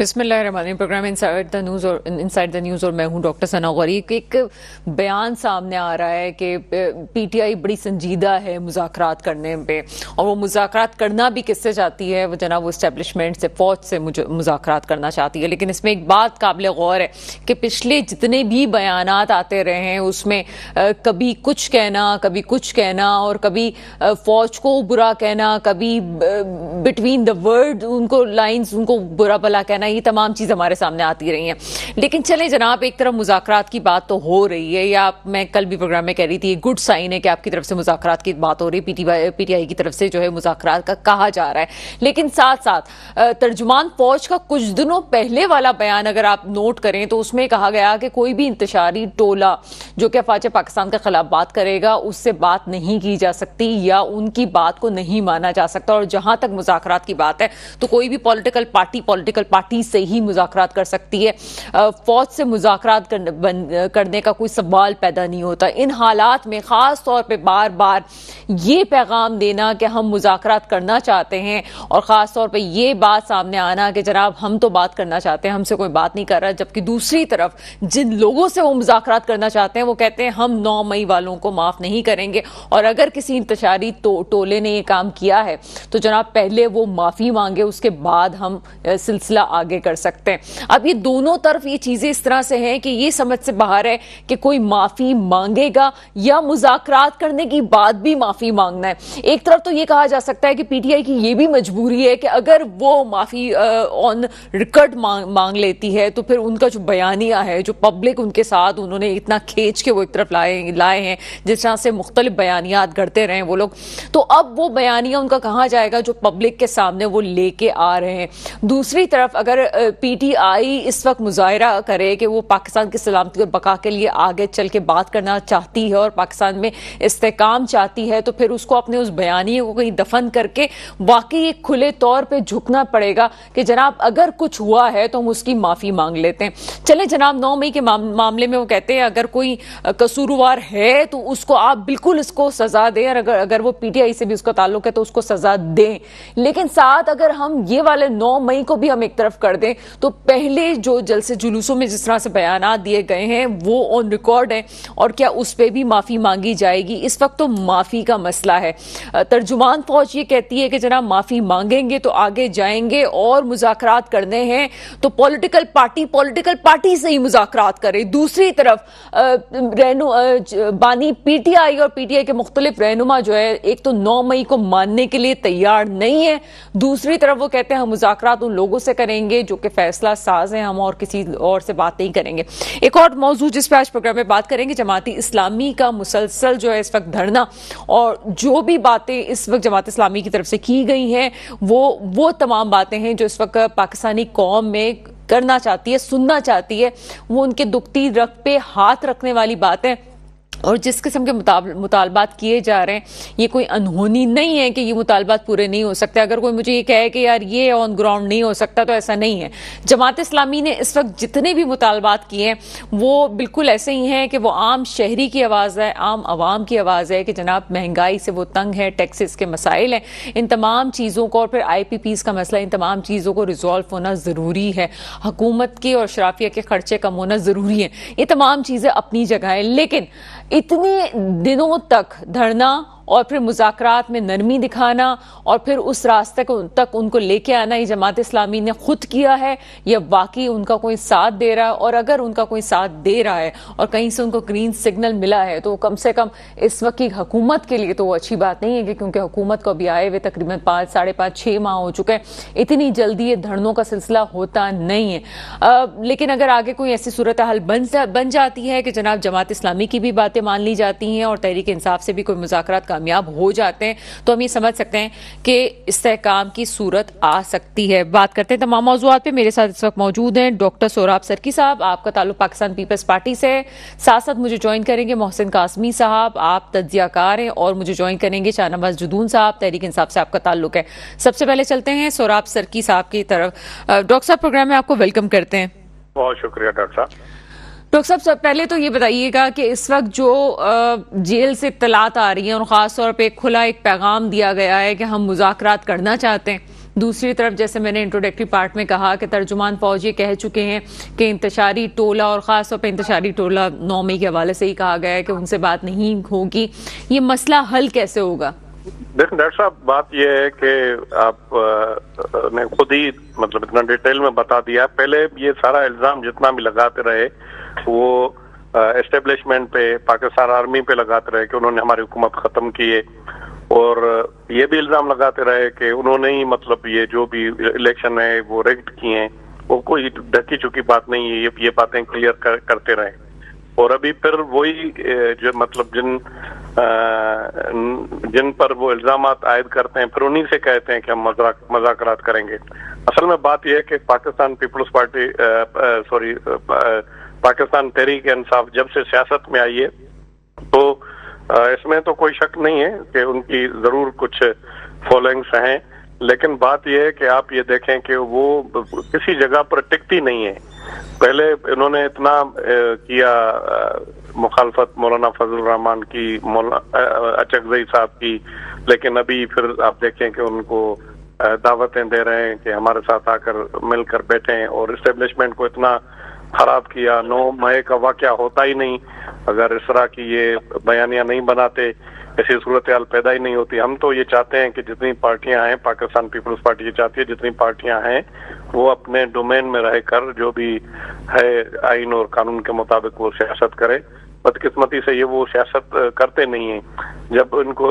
बिस्मिल्लाहिर्रहमानिर्रहीम। Programme inside the news और मैं हूं डॉक्टर सना गौरी। एक बयान सामने आ रहा है कि पीटीआई बड़ी संजीदा है मुज़ाकरात करने पे, और वो मुज़ाकरात करना भी किससे चाहती है, वो जनाब वो इस्टेब्लिशमेंट से, फौज से मुज़ाकरात करना चाहती है। लेकिन इसमें एक बात काबिल गौर है कि पिछले जितने भी बयानात आते रहे हैं उसमें कभी कुछ कहना, कभी कुछ कहना, और कभी फौज को बुरा कहना, कभी बिटवीन द वर्ड उनको लाइन्स उनको बुरा भला कहना, ये तमाम चीज हमारे सामने आती रही हैं। लेकिन चले जनाब, एक तरफ मुज़ाकरात की बात तो हो रही है, या मैं कल भी प्रोग्राम में कह रही थी, गुड साइन है कि आपकी तरफ से मुज़ाकरात की बात हो रही है, पीटीआई की तरफ से जो है मुज़ाकरात का कहा जा रहा है। लेकिन साथ साथ तर्जुमान फौज का कुछ दिनों पहले वाला बयान अगर आप नोट करें तो उसमें कहा गया कि कोई भी इंतशारी टोला जो कि अफवाज पाकिस्तान के खिलाफ बात करेगा उससे बात नहीं की जा सकती या उनकी बात को नहीं माना जा सकता। और जहां तक मुज़ाकरात की बात है तो कोई भी पॉलिटिकल पार्टी से ही मुज़ाकरात कर सकती है, फौज से मुज़ाकरात करने का कोई सवाल पैदा नहीं होता। इन हालात में खास तौर पे बार बार ये पैगाम देना कि हम मुज़ाकरात करना चाहते हैं, और खास तौर पे ये बात सामने आना कि जनाब हम तो बात करना चाहते हैं, हमसे कोई बात नहीं कर रहा, जबकि दूसरी तरफ जिन लोगों से वो मुज़ाकरात करना चाहते हैं वो कहते हैं हम 9 मई वालों को माफ नहीं करेंगे, और अगर किसी इंतशारी टोले ने ये काम किया है तो जनाब पहले वो माफी मांगे, उसके बाद हम सिलसिला आगे कर सकते हैं। अब ये दोनों तरफ ये चीजें इस तरह से हैं कि ये समझ से बाहर है कि कोई माफी मांगेगा या मुज़ाकरात करने की बाद भी माफी मांगना है। एक तरफ तो ये कहा जा सकता है कि पीटीआई की ये भी मजबूरी है कि अगर वो माफी ऑन रिकॉर्ड मांग लेती है तो फिर उनका जो बयानिया है, जो पब्लिक उनके साथ उन्होंने इतना खींच के वो एक तरफ लाए हैं, जिस तरह से मुख्तलिफ बयानियात करते रहे वो लोग, तो अब वो बयानिया उनका कहाँ जाएगा जो पब्लिक के सामने वो लेके आ रहे हैं। दूसरी तरफ अगर पीटीआई इस वक्त मुजाहिरा करे कि वो पाकिस्तान की सलामती और बका के लिए आगे चल के बात करना चाहती है और पाकिस्तान में इस्तेकाम चाहती है, तो फिर उसको अपने उस बयानिए को कहीं दफन करके वाकई एक खुले तौर पे झुकना पड़ेगा कि जनाब अगर कुछ हुआ है तो हम उसकी माफी मांग लेते हैं। चले जनाब 9 मई के मामले में वो कहते हैं अगर कोई कसूरवार है तो उसको आप बिल्कुल इसको सजा दें, और अगर वो पीटीआई से भी उसका ताल्लुक है तो उसको सजा दें। लेकिन साथ अगर हम ये वाले 9 मई को भी हम एक तरफ कर दें तो पहले जो जलसे जुलूसों में जिस तरह से बयानात दिए गए हैं वो ऑन रिकॉर्ड है, और क्या उस पर भी माफी मांगी जाएगी? इस वक्त तो माफी का मसला है। तर्जुमान फौज ये कहती है कि जनाब माफी मांगेंगे तो आगे जाएंगे, और मुज़ाकरात करने हैं तो पॉलिटिकल पार्टी से ही मुज़ाकरात करे। दूसरी तरफ बानी पीटीआई और पीटीआई के मुख्तलिफ रहनुमा जो है, एक तो 9 मई को मानने के लिए तैयार नहीं है, दूसरी तरफ वो कहते हैं हम मुज़ाकरात उन लोगों से करेंगे जो कि फैसला साज हैं, हम और किसी और से बात नहीं करेंगे। एक और मौजूद जिस पर आज प्रोग्राम में बात करेंगे, जमाती इस्लामी का मुसलसल जो है इस वक्त धरना, और जो भी बातें इस वक्त जमात इस्लामी की तरफ से की गई हैं वो तमाम बातें हैं जो इस वक्त पाकिस्तानी कौम में करना चाहती है, सुनना चाहती है। वो उनके दुखती रग पे हाथ रखने वाली बातें और जिस किस्म के मुतालबात किए जा रहे हैं, ये कोई अनहोनी नहीं है कि ये मुतालबात पूरे नहीं हो सकते। अगर कोई मुझे ये कहे कि यार ये ऑन ग्राउंड नहीं हो सकता, तो ऐसा नहीं है। जमात इस्लामी ने इस वक्त जितने भी मुतालबात किए हैं वो बिल्कुल ऐसे ही हैं कि वो आम शहरी की आवाज़ है, आम आवाम की आवाज़ है कि जनाब महंगाई से वो तंग है, टैक्सेस के मसाइल हैं, इन तमाम चीज़ों को, और फिर IPPs का मसला, इन तमाम चीज़ों को रिजॉल्व होना ज़रूरी है। हुकूमत की और शराफिया के खर्चे कम होना ज़रूरी है। ये तमाम चीज़ें अपनी जगह है, लेकिन इतने दिनों तक धरना और फिर मुज़ाकरात में नरमी दिखाना और फिर उस रास्ते को तक उनको लेके आना, ये जमात इस्लामी ने खुद किया है या वाकई उनका कोई साथ दे रहा है? और अगर उनका कोई साथ दे रहा है और कहीं से उनको ग्रीन सिग्नल मिला है तो कम से कम इस वक्त की हुकूमत के लिए तो वो अच्छी बात नहीं है, क्योंकि हुकूमत को अभी आए हुए तकरीबन 5, साढ़े 5, 6 माह हो चुके हैं। इतनी जल्दी ये धरनों का सिलसिला होता नहीं है। लेकिन अगर आगे कोई ऐसी सूरत हाल बन जाती है कि जनाब जमात इस्लामी की भी बातें मान ली जाती हैं और तहरीक इंसाफ से भी कोई मुज़ाकरात कामयाब हो जाते हैं, तो हम ये समझ सकते हैं कि इस्तेहकाम की सूरत आ सकती है। बात करते हैं तमाम मौज़ूआत पे। मेरे साथ इस वक्त मौजूद हैं डॉक्टर सोहराब सरकी साहब, आपका ताल्लुक पाकिस्तान पीपल्स पार्टी से है। साथ साथ मुझे ज्वाइन करेंगे मोहसिन कासमी साहब, आप तज्जियाकार हैं, और मुझे ज्वाइन करेंगे शाहनवाज जुदून साहब, तहरीक इंसाफ से आपका ताल्लुक है। सबसे पहले चलते हैं सोहराब सरकी साहब की तरफ। डॉक्टर साहब, प्रोग्राम में आपको वेलकम करते हैं। बहुत शुक्रिया डॉक्टर साहब। डॉक्टर साहब, सब पहले तो ये बताइएगा कि इस वक्त जो जेल से इत्तलात आ रही है और ख़ास तौर पे खुला एक पैगाम दिया गया है कि हम मुज़ाकरात करना चाहते हैं, दूसरी तरफ जैसे मैंने इंट्रोडक्टरी पार्ट में कहा कि तर्जुमान फौज ये कह चुके हैं कि इंतशारी टोला और ख़ास तौर पर इंतशारी टोला 9 मई के हवाले से ही कहा गया है कि उनसे बात नहीं होगी। ये मसला हल कैसे होगा? देखिए डॉक्टर साहब, बात यह है कि आप ने खुद ही मतलब इतना डिटेल में बता दिया। पहले ये सारा इल्जाम जितना भी लगाते रहे वो एस्टेब्लिशमेंट पे, पाकिस्तान आर्मी पे लगाते रहे कि उन्होंने हमारी हुकूमत खत्म की है, और ये भी इल्जाम लगाते रहे कि उन्होंने ही मतलब ये जो भी इलेक्शन है वो रिग्ड किए हैं। वो कोई ढकी चुकी बात नहीं है, ये बातें क्लियर करते रहे। और अभी फिर वही जो मतलब जिन पर वो इल्जाम आयद करते हैं फिर उन्हीं से कहते हैं कि हम मज़ाकरात करेंगे। असल में बात यह है कि पाकिस्तान पीपल्स पार्टी पाकिस्तान तहरीक इंसाफ जब से सियासत में आई है तो इसमें तो कोई शक नहीं है कि उनकी जरूर कुछ फॉलोइंग्स हैं, लेकिन बात यह है कि आप ये देखें कि वो किसी जगह पर टिकती नहीं है। पहले इन्होंने इतना किया मुखालफत मौलाना फजल रहमान की, अचकजई साहब की, लेकिन अभी फिर आप देखें कि उनको दावतें दे रहे हैं कि हमारे साथ आकर मिलकर बैठें, और इस्टेब्लिशमेंट को इतना खराब किया। 9 मई का वाकया होता ही नहीं अगर इस तरह की ये बयानियां नहीं बनाते, ऐसी सूरत हाल पैदा ही नहीं होती। हम तो ये चाहते हैं कि जितनी पार्टियां हैं, पाकिस्तान पीपल्स पार्टी ये चाहती है जितनी पार्टियां हैं वो अपने डोमेन में रहकर जो भी है आइन और कानून के मुताबिक वो सियासत करे। बदकिस्मती से ये वो सियासत करते नहीं है। जब इनको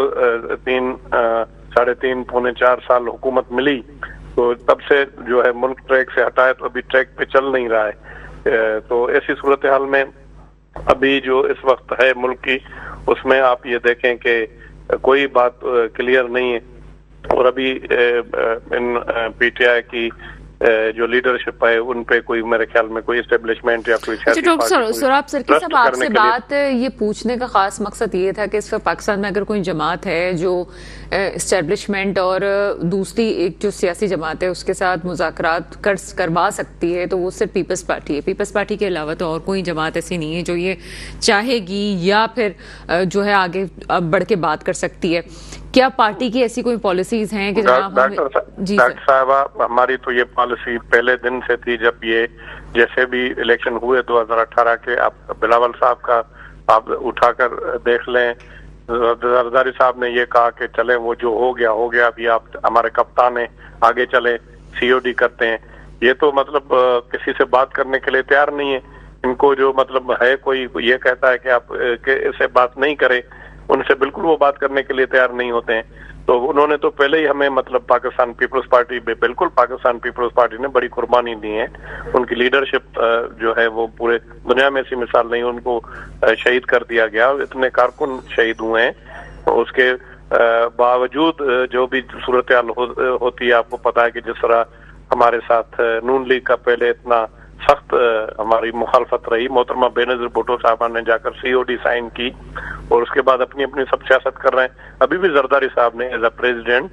3.5 पौने 4 साल हुकूमत मिली तो तब से जो है मुल्क ट्रैक से हटाए तो अभी ट्रैक पे चल नहीं रहा है। तो ऐसी सूरत हाल में अभी जो इस वक्त है मुल्क की, उसमें आप ये देखें कि कोई बात क्लियर नहीं है। और अभी इन पीटीआई की जो लीडरशिप है उन पे कोई मेरे ख्याल में कोई एस्टेब्लिशमेंट या कोई डॉक्टर सोराब सरकी साहब, आपसे बात ये पूछने का खास मकसद ये था कि इस वक्त पाकिस्तान में अगर कोई जमात है जो एस्टेब्लिशमेंट और दूसरी एक जो सियासी जमात है उसके साथ मुज़ाकरात करवा सकती है तो वो सिर्फ पीपल्स पार्टी है। पीपल्स पार्टी के अलावा तो और कोई जमात ऐसी नहीं है जो ये चाहेगी या फिर जो है आगे बढ़ के बात कर सकती है। क्या पार्टी की ऐसी कोई पॉलिसीज हैं कि डॉक्टर साहबा, हमारी तो ये पॉलिसी पहले दिन से थी। जब ये जैसे भी इलेक्शन हुए 2018 के, आप बिलावल साहब का आप उठाकर देख लें, जरदारी साहब ने ये कहा कि चले वो जो हो गया, अभी आप हमारे कप्तान हैं, आगे चले सीओडी करते हैं। ये तो मतलब किसी से बात करने के लिए तैयार नहीं है। इनको जो मतलब है कोई ये कहता है कि आप इससे बात नहीं करें, उनसे बिल्कुल वो बात करने के लिए तैयार नहीं होते हैं। तो उन्होंने तो पहले ही हमें मतलब पाकिस्तान पीपल्स पार्टी बिल्कुल पाकिस्तान पीपल्स पार्टी ने बड़ी कुर्बानी दी है। उनकी लीडरशिप जो है वो पूरे दुनिया में ऐसी मिसाल नहीं, उनको शहीद कर दिया गया, इतने कारकुन शहीद हुए हैं। उसके बावजूद जो भी सूरत हाल होती है, आपको पता है कि जिस तरह हमारे साथ नून लीग का पहले इतना सख्त हमारी मुखालफत रही, मोहतरमा बेनज़ीर भुट्टो साहबा ने जाकर सीओडी साइन की और उसके बाद अपनी अपनी सब सियासत कर रहे हैं। अभी भी जरदारी साहब ने as a president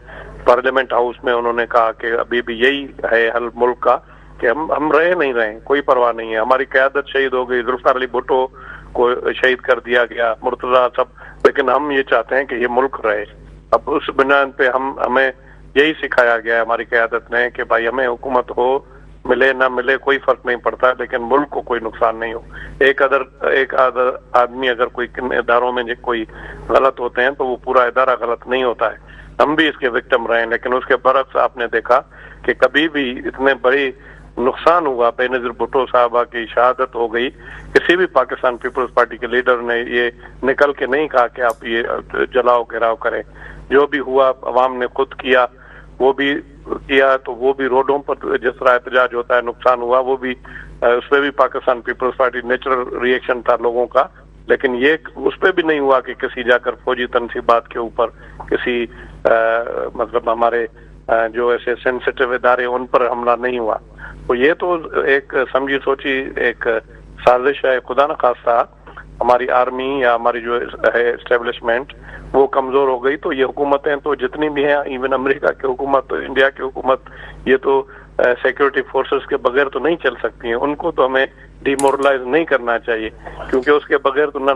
parliament house में उन्होंने कहा कि अभी भी यही है हल मुल्क का कि हम रहे नहीं रहे, कोई परवाह नहीं है। हमारी क़यादत शहीद हो गई, जुल्फ़िकार अली भुट्टो को शहीद कर दिया गया, मुर्तज़ा सब, लेकिन हम ये चाहते हैं कि ये मुल्क रहे। अब उस बुनियाद पे हमें यही सिखाया गया है हमारी क़यादत ने कि भाई हमें हुकूमत हो, मिले ना मिले कोई फर्क नहीं पड़ता, लेकिन मुल्क को कोई नुकसान नहीं हो। एक आदमी अगर कोई इदारों में कोई गलत होते हैं तो वो पूरा इदारा गलत नहीं होता है। हम भी इसके विक्टिम रहे, लेकिन उसके बरक्स आपने देखा कि कभी भी इतने बड़ी नुकसान हुआ, बेनज़ीर भुट्टो साहबा की शहादत हो गई, किसी भी पाकिस्तान पीपल्स पार्टी के लीडर ने ये निकल के नहीं कहा कि आप ये जलाओ घेराव करें। जो भी हुआ अवाम ने खुद किया, वो भी किया, तो वो भी रोडों पर जिस तरह एहतजाज होता है, नुकसान हुआ, वो भी उसपे भी Pakistan people's party natural reaction था लोगों का। लेकिन ये उस पर भी नहीं हुआ कि किसी जाकर फौजी तनसीबात के ऊपर किसी मतलब हमारे जो ऐसे सेंसिटिव इदारे उन पर हमला नहीं हुआ। तो ये तो एक समझी सोची एक साजिश है। खुदा न खास्ता हमारी आर्मी या हमारी जो है एस्टेब्लिशमेंट वो कमजोर हो गई तो ये हुकूमतें तो जितनी भी हैं, इवन अमेरिका की हुकूमत, तो इंडिया की हुकूमत, ये तो सिक्योरिटी फोर्सेस के बगैर तो नहीं चल सकती हैं। उनको तो हमें डिमोरलाइज नहीं करना चाहिए, क्योंकि उसके बगैर तो ना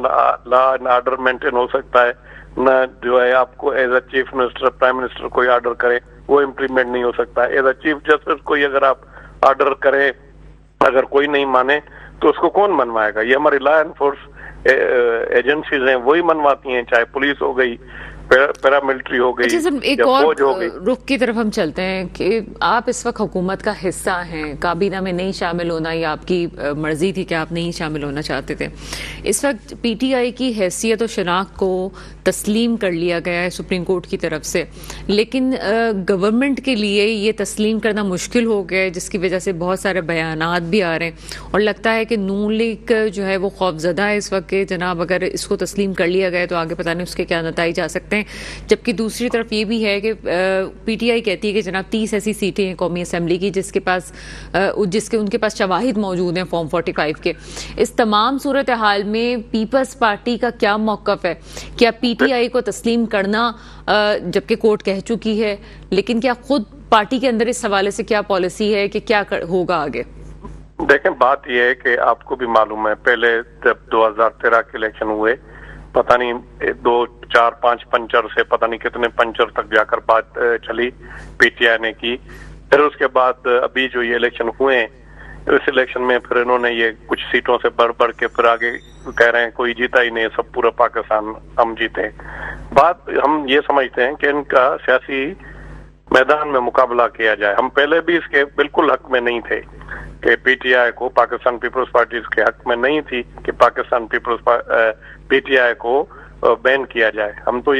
लॉ एंड ऑर्डर मेंटेन हो सकता है, ना जो है आपको as a chief minister prime minister कोई ऑर्डर करे वो इम्प्लीमेंट नहीं हो सकता। एज अ चीफ जस्टिस कोई अगर आप ऑर्डर करें, अगर कोई नहीं माने तो उसको कौन मनवाएगा? ये हमारी लॉ एनफोर्स एजेंसीज हैं, वही मनवाती हैं, चाहे पुलिस हो गई, पैरामिलिट्री हो गई, अच्छा सर, एक या और फौज हो गई। रुख की तरफ हम चलते हैं कि आप इस वक्त हुकूमत का हिस्सा हैं, काबीना में नहीं शामिल होना या आपकी मर्जी थी कि आप नहीं शामिल होना चाहते थे। इस वक्त पीटीआई की हैसियत और शनाख्त को तस्लीम कर लिया गया है सुप्रीम कोर्ट की तरफ से, लेकिन गवर्नमेंट के लिए ये तस्लीम करना मुश्किल हो गया है, जिसकी वजह से बहुत सारे बयानात भी आ रहे हैं और लगता है कि नून लीग जो है वो खौफजदा है इस वक्त के जनाब अगर इसको तस्लीम कर लिया गया तो आगे पता नहीं उसके क्या नतीजे जा सकते हैं। जबकि दूसरी तरफ ये भी है कि पीटीआई कहती है कि जनाब 30 ऐसी सीटें हैं कौमी असेंबली की जिसके उनके पास शवाहिद मौजूद हैं फॉर्म 45 के। इस तमाम सूरत हाल में पीपल्स पार्टी का क्या मौकफ है? क्या पीटीआई को तस्लीम करना, जबकि कोर्ट कह चुकी है, लेकिन क्या खुद पार्टी के अंदर इस हवाले से क्या पॉलिसी है कि क्या होगा आगे? देखें, बात यह है कि आपको भी मालूम है, पहले जब 2013 के इलेक्शन हुए, पता नहीं 2, 4, 5 पंचर से पता नहीं कितने पंचर तक जाकर बात चली पीटीआई ने की। फिर उसके बाद अभी जो ये इलेक्शन हुए, इस इलेक्शन में फिर इन्होंने ये कुछ सीटों से बढ़ के फिर आगे कह रहे हैं कोई जीता ही नहीं, सब पूरा पाकिस्तान हम जीते। बात हम ये समझते हैं कि इनका सियासी मैदान में मुकाबला किया जाए। हम पहले भी इसके बिल्कुल हक में नहीं थे कि पीटीआई को, पाकिस्तान पीपल्स पार्टी के हक में नहीं थी कि पाकिस्तान पीटीआई को बैन किया जाए। हम तो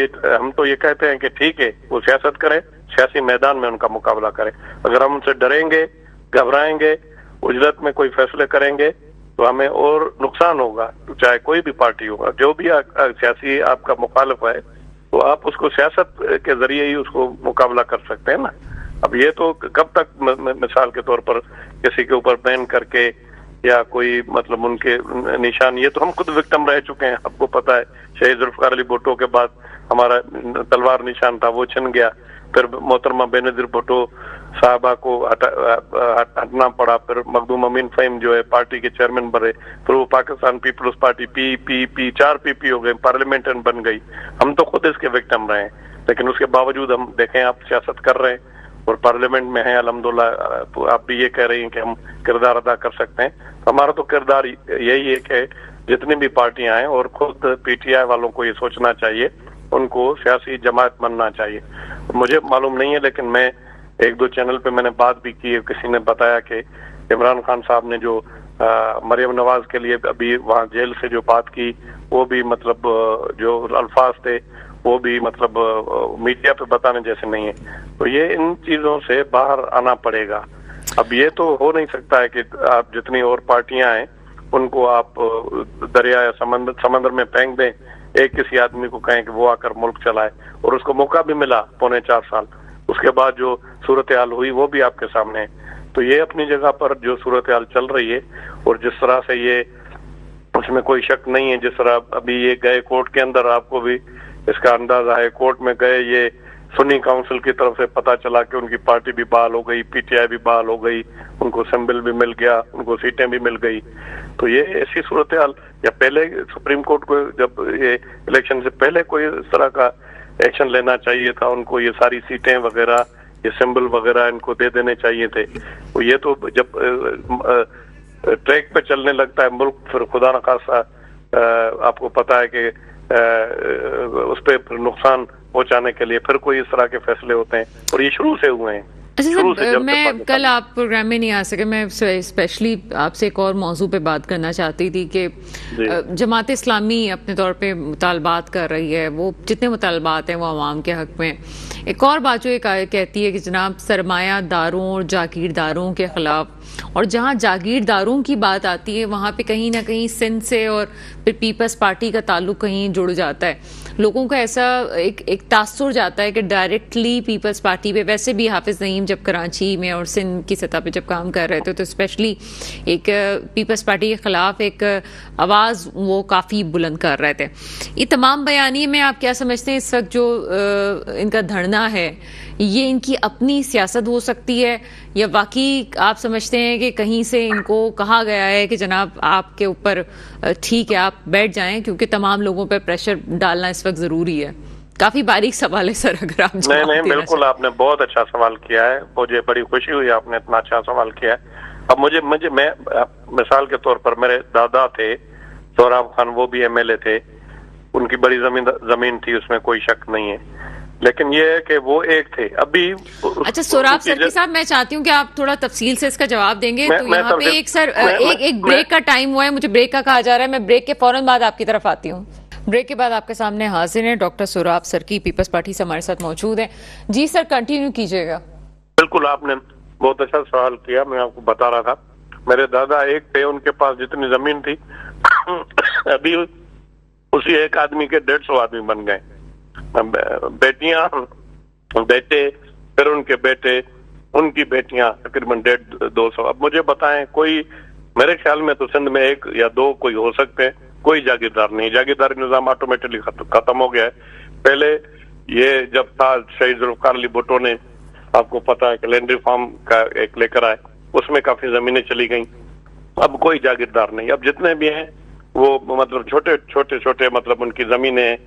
ये कहते हैं कि ठीक है, वो सियासत करे, सियासी मैदान में उनका मुकाबला करे। अगर हम उनसे डरेंगे, घबराएंगे, उजलत में कोई फैसले करेंगे तो हमें और नुकसान होगा। तो चाहे कोई भी पार्टी होगा, जो भी सियासी आपका मुखालिफ है, तो आप उसको सियासत के जरिए ही उसको मुकाबला कर सकते हैं ना। अब ये तो कब तक मिसाल के तौर पर किसी के ऊपर बैन करके या कोई मतलब उनके निशान, ये तो हम खुद विक्टिम रह चुके हैं। आपको पता है, शहीद जुल्फकार अली भुट्टो के बाद हमारा तलवार निशान था, वो छिन गया। फिर मोहतरमा बेनजीर भुट्टो साहबा को हटना पड़ा। फिर मखदूम अमीन फहीम जो है पार्टी के चेयरमैन बने। फिर वो Pakistan people's party P 4 PPP हो गए, पार्लियामेंट बन गई। हम तो खुद इसके विक्टिम रहे, लेकिन उसके बावजूद हम देखें आप सियासत कर रहे हैं और पार्लियामेंट में है अल्हम्दुलिल्लाह। तो आप भी ये कह रही हैं कि हम किरदार अदा कर सकते हैं। तो हमारा तो किरदार यही है कि जितनी भी पार्टियां हैं और खुद पीटीआई वालों को ये सोचना चाहिए, उनको सियासी जमात बनना चाहिए। मुझे मालूम नहीं है, लेकिन मैं 1-2 चैनल पे मैंने बात भी की है, किसी ने बताया कि इमरान खान साहब ने जो मरियम नवाज के लिए अभी वहाँ जेल से जो बात की, वो भी मतलब जो अल्फाज थे वो भी मतलब मीडिया पे बताने जैसे नहीं है। तो ये इन चीजों से बाहर आना पड़ेगा। अब ये तो हो नहीं सकता है कि आप जितनी और पार्टियां हैं उनको आप दरिया या समंदर में फेंक दें, एक किसी आदमी को कहें कि वो आकर मुल्क चलाए, और उसको मौका भी मिला 3.25 साल। उसके बाद जो सूरत हाल हुई वो भी आपके सामने है। तो ये अपनी जगह पर जो सूरत हाल चल रही है और जिस तरह से ये, उसमें कोई शक नहीं है, जिस तरह अभी ये गए कोर्ट के अंदर, आपको भी इसका अंदाजा है, कोर्ट में गए, ये सुन्नी काउंसिल की तरफ से पता चला कि उनकी पार्टी भी बहाल हो गई, पीटीआई भी बहाल हो गई, उनको सिंबल भी मिल गया, उनको सीटें भी मिल गई। तो ये ऐसी सूरत हाल, या पहले सुप्रीम कोर्ट को जब ये इलेक्शन से पहले कोई इस तरह का एक्शन लेना चाहिए था, उनको ये सारी सीटें वगैरह, ये सिंबल वगैरह इनको दे देने चाहिए थे। तो ये तो जब ट्रैक पे चलने लगता है मुल्क, फिर खुदा न खासा आपको पता है कि उस पर नुकसान पहुंचाने के लिए फिर कोई इस तरह के फैसले होते हैं, और ये शुरू से हुए हैं। अच्छा सर, मैं कल आप प्रोग्राम में नहीं आ सके, मैं स्पेशली आपसे एक और मौजू पे बात करना चाहती थी कि जमात इस्लामी अपने तौर पे मुतालबात कर रही है, वो जितने मुतालबात हैं वो अवाम के हक में। एक और बात जो एक कहती है कि जनाब सरमायादारों और जागीरदारों के खिलाफ, और जहां जागीरदारों की बात आती है वहां पे कहीं ना कहीं सिंध से और फिर पीपल्स पार्टी का ताल्लुक कहीं जुड़ जाता है। लोगों का ऐसा एक तासुर जाता है कि डायरेक्टली पीपल्स पार्टी पे, वैसे भी हाफिज नईम जब कराची में और सिंध की सतह पे जब काम कर रहे थे तो स्पेशली एक पीपल्स पार्टी के खिलाफ एक आवाज़ वो काफ़ी बुलंद कर रहे थे। ये तमाम बयानी में आप क्या समझते हैं इस वक्त जो इनका धरना है, ये इनकी अपनी सियासत हो सकती है, या वाकई आप समझते हैं कि कहीं से इनको कहा गया है कि जनाब आपके ऊपर ठीक है आप बैठ जाएं, क्योंकि तमाम लोगों पर प्रेशर डालना इस वक्त ज़रूरी है? काफी बारीक सवाल है सर, अगर आप नहीं नहीं, बिल्कुल आपने बहुत अच्छा सवाल किया है, मुझे बड़ी खुशी हुई आपने इतना अच्छा सवाल किया है। अब मुझे मैं मिसाल के तौर पर मेरे दादा थे सोहराब खान, वो भी एमएलए थे, उनकी बड़ी जमीन थी, उसमें कोई शक नहीं है, लेकिन ये है कि वो एक थे अभी। अच्छा सोहराब सर साहब, मैं चाहती हूँ कि आप थोड़ा तफसील से इसका जवाब देंगे। तो यहाँ पे एक सर एक ब्रेक का टाइम हुआ है, मुझे ब्रेक का कहा जा रहा है, मैं ब्रेक के फौरन बाद आपकी तरफ आती हूँ। ब्रेक के बाद आपके सामने हाजिर हैं डॉक्टर सोहराब सरकी, पीपल्स पार्टी से हमारे साथ मौजूद हैं। जी सर, कंटिन्यू कीजिएगा। बिल्कुल, आपने बहुत अच्छा सवाल किया। मैं आपको बता रहा था, मेरे दादा एक थे, उनके पास जितनी जमीन थी अभी उसी एक आदमी के 150 आदमी बन गए, बेटियां, बेटे, फिर उनके बेटे, उनकी बेटियां, तकरीबन 150-200। अब मुझे बताएं, कोई मेरे ख्याल में तो सिंध में 1 या 2 कोई हो सकते हैं, कोई जागीरदार नहीं। जागीरदारी निजाम ऑटोमेटिकली खत्म हो गया है। पहले ये जब था शहीद जुल्फकार अली भुट्टो ने, आपको पता है कि लैंड रिफॉर्म का एक लेकर आए, उसमें काफी जमीनें चली गई। अब कोई जागीरदार नहीं, अब जितने भी हैं वो मतलब छोटे मतलब उनकी जमीनें,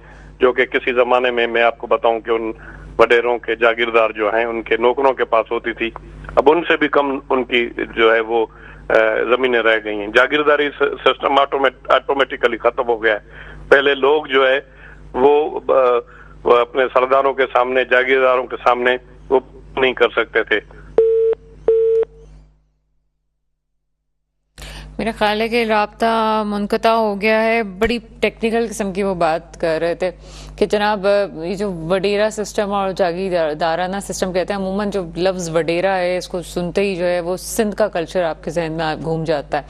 जो कि किसी जमाने में मैं आपको बताऊं कि उन वडेरों के जागीरदार जो हैं उनके नौकरों के पास होती थी, अब उनसे भी कम उनकी जो है वो जमीनें रह गई हैं। जागीरदारी सिस्टम ऑटोमेटिकली खत्म हो गया है। पहले लोग जो है वो अपने सरदारों के सामने, जागीरदारों के सामने वो नहीं कर सकते थे। मेरा ख्याल है कि राब्ता मुनक़ता हो गया है। बड़ी टेक्निकल किस्म की वो बात कर रहे थे कि जनाब ये जो वडेरा सिस्टम और जागीरदाराना सिस्टम कहते हैं, अमूमन जो लफ्ज़ वडेरा है इसको सुनते ही जो है वो सिंध का कल्चर आपके जहन में घूम जाता है।